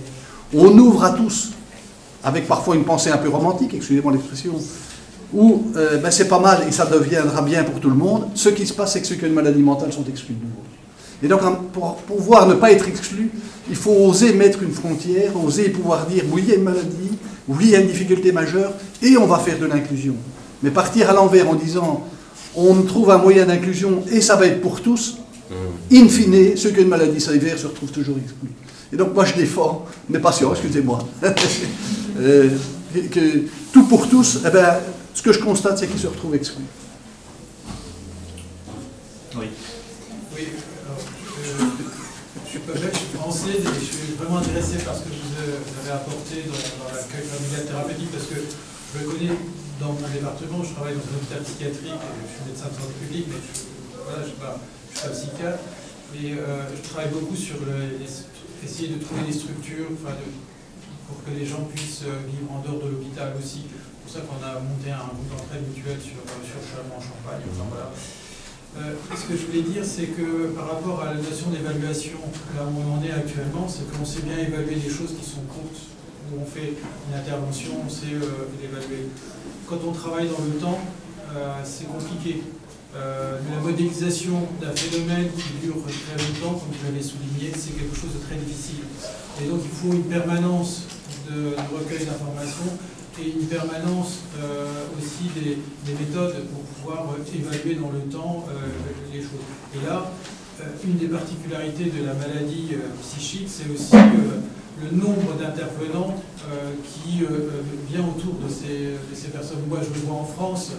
on ouvre à tous, avec parfois une pensée un peu romantique, excusez-moi l'expression, où ben c'est pas mal et ça deviendra bien pour tout le monde, ce qui se passe, c'est que ceux qui ont une maladie mentale sont exclus de nouveau. Et donc, pour pouvoir ne pas être exclu, il faut oser mettre une frontière, oser pouvoir dire oui, il y a une maladie, oui, il y a une difficulté majeure, et on va faire de l'inclusion. Mais partir à l'envers en disant on trouve un moyen d'inclusion et ça va être pour tous, in fine, ceux qui ont une maladie sévère se retrouvent toujours exclus. Et donc, moi, je défends mes patients, excusez-moi, que tout pour tous, eh ben, ce que je constate, c'est qu'ils se retrouvent exclus. Oui. Oui, alors, je suis pas belge, je suis français, et je suis vraiment intéressé par ce que vous avez apporté dans l'accueil familial thérapeutique, parce que je le connais dans mon département, je travaille dans un hôpital psychiatrique, je suis médecin de santé publique, mais voilà, je ne suis pas psychiatre, et je travaille beaucoup sur essayer de trouver des structures pour que les gens puissent vivre en dehors de l'hôpital aussi. C'est pour ça qu'on a monté un groupe d'entraide mutuelle sur Chalon-en-Champagne. Enfin, voilà. Ce que je voulais dire, c'est que par rapport à la notion d'évaluation, là où on en est actuellement, c'est qu'on sait bien évaluer des choses qui sont courtes, où on fait une intervention, on sait l'évaluer. Quand on travaille dans le temps, c'est compliqué. La modélisation d'un phénomène qui dure très longtemps, comme vous l'avez souligné, c'est quelque chose de très difficile. Et donc il faut une permanence de recueil d'informations et une permanence aussi des méthodes pour pouvoir évaluer dans le temps les choses. Et là, une des particularités de la maladie psychique, c'est aussi le nombre d'intervenants qui vient autour de ces personnes. Moi, je le vois en France,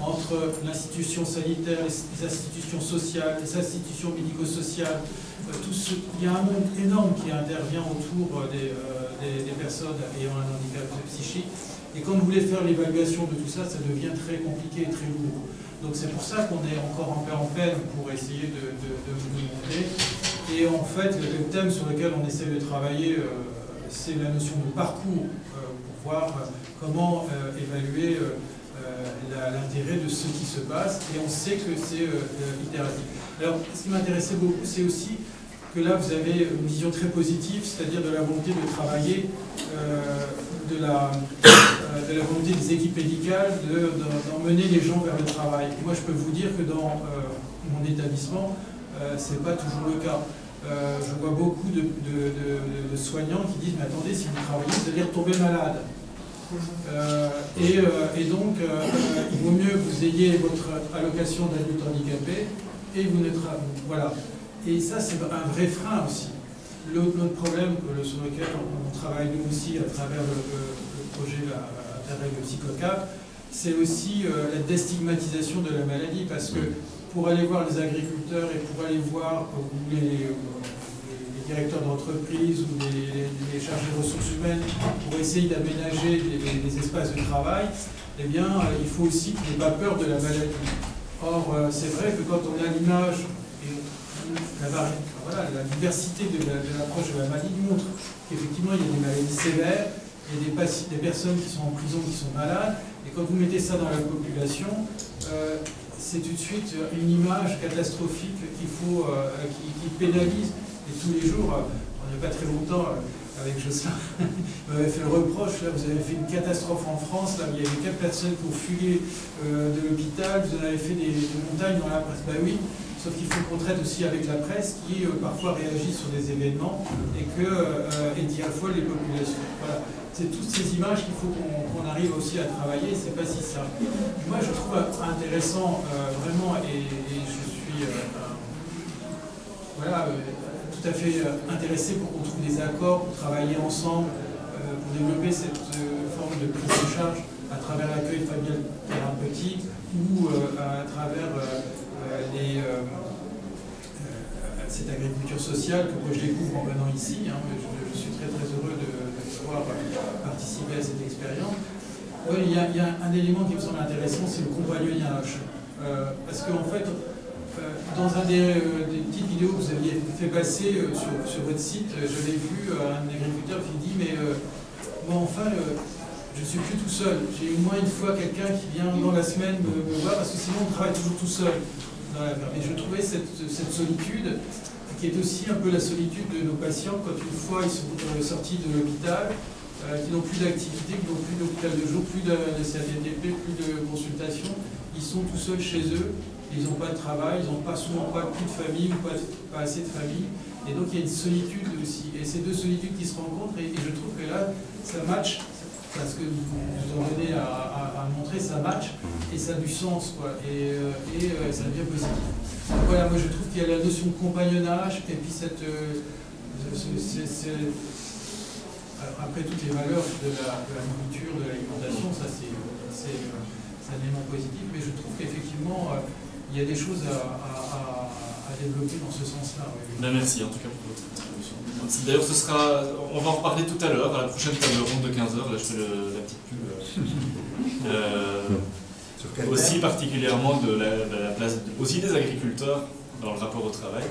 entre l'institution sanitaire, les institutions sociales, les institutions médico-sociales, il y a un monde énorme qui intervient autour des personnes ayant un handicap psychique. Et quand vous voulez faire l'évaluation de tout ça, ça devient très compliqué et très lourd. Donc c'est pour ça qu'on est encore un peu en peine pour essayer de vous demander. Et en fait, le thème sur lequel on essaie de travailler, c'est la notion de parcours, pour voir comment évaluer l'intérêt de ce qui se passe. Et on sait que c'est itératif. Alors, ce qui m'intéressait beaucoup, c'est aussi que là, vous avez une vision très positive, c'est-à-dire de la volonté de travailler, de la volonté des équipes médicales d'emmener les gens vers le travail. Et moi, je peux vous dire que dans mon établissement, ce n'est pas toujours le cas. Je vois beaucoup de soignants qui disent « Mais attendez, si vous travaillez, vous allez retomber malade. » Et donc, il vaut mieux que vous ayez votre allocation d'adulte handicapé et vous ne travaillez. Voilà. Et ça, c'est un vrai frein aussi. L'autre problème sur lequel on travaille nous aussi à travers le projet Interreg Psychocap, c'est aussi la déstigmatisation de la maladie, parce que pour aller voir les agriculteurs et pour aller voir les directeurs d'entreprise ou les chargés de ressources humaines pour essayer d'aménager des espaces de travail, eh bien, il faut aussi qu'il n'y ait pas peur de la maladie. Or, c'est vrai que quand on a l'image et la diversité de l'approche de la maladie montre qu'effectivement, il y a des maladies sévères, il y a des personnes qui sont en prison, qui sont malades, et quand vous mettez ça dans la population, c'est tout de suite une image catastrophique qui pénalise. Et tous les jours, on n'est pas très longtemps avec Jocelyn, m'avait fait le reproche, là, vous avez fait une catastrophe en France, là, il y avait 4 personnes qui ont fugué de l'hôpital, vous en avez fait des montagnes dans la presse. Ben oui, sauf qu'il faut qu'on traite aussi avec la presse qui parfois réagit sur des événements et dit à la fois les populations. Voilà. C'est toutes ces images qu'il faut qu'on arrive aussi à travailler, c'est pas si simple. Moi je trouve intéressant vraiment, et je suis tout à fait intéressé pour qu'on trouve des accords, pour travailler ensemble, pour développer cette forme de prise en charge à travers l'accueil familial thérapeutique ou à travers cette agriculture sociale que moi je découvre en venant ici. Je suis très très heureux de pouvoir participer à cette expérience. Il y a un élément qui me semble intéressant, c'est le compagnonnage. Parce qu'en fait, dans un des petites vidéos que vous aviez fait passer sur votre site, j'avais vu un agriculteur qui dit « Mais moi enfin, je ne suis plus tout seul. J'ai au moins une fois quelqu'un qui vient dans la semaine me voir, parce que sinon on travaille toujours tout seul. » Et je trouvais cette solitude qui est aussi un peu la solitude de nos patients quand une fois ils sont sortis de l'hôpital, qui n'ont plus d'activité, qui n'ont plus d'hôpital de jour, plus de CATDP, plus de consultation, ils sont tout seuls chez eux, ils n'ont pas de travail, ils n'ont souvent pas plus de famille ou pas assez de famille, et donc il y a une solitude aussi. Et ces deux solitudes qui se rencontrent, et je trouve que là, ça match, parce que vous en venez à montrer, ça match, et ça a du sens, quoi, et ça devient positif. Donc voilà, moi je trouve qu'il y a la notion de compagnonnage, et puis cette... après toutes les valeurs de la nourriture, de l'alimentation, ça c'est un élément positif, mais je trouve qu'effectivement, il y a des choses à développer dans ce sens-là. Oui. Ben merci en tout cas pour votre contribution. D'ailleurs, on va en reparler tout à l'heure, à la prochaine table ronde de 15h, là je fais la petite pub. Aussi particulièrement de la place aussi des agriculteurs dans le rapport au travail.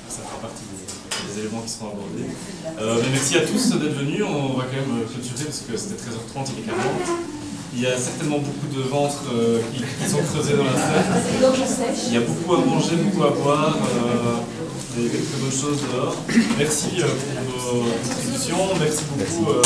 Ça fera partie des éléments qui seront abordés. Mais merci à tous d'être venus. On va quand même clôturer parce que c'était 13h30, il est 40. Il y a certainement beaucoup de ventres qui sont creusés dans la salle. Il y a beaucoup à manger, beaucoup à boire, des très bonnes choses dehors. Merci pour vos contributions. Merci beaucoup.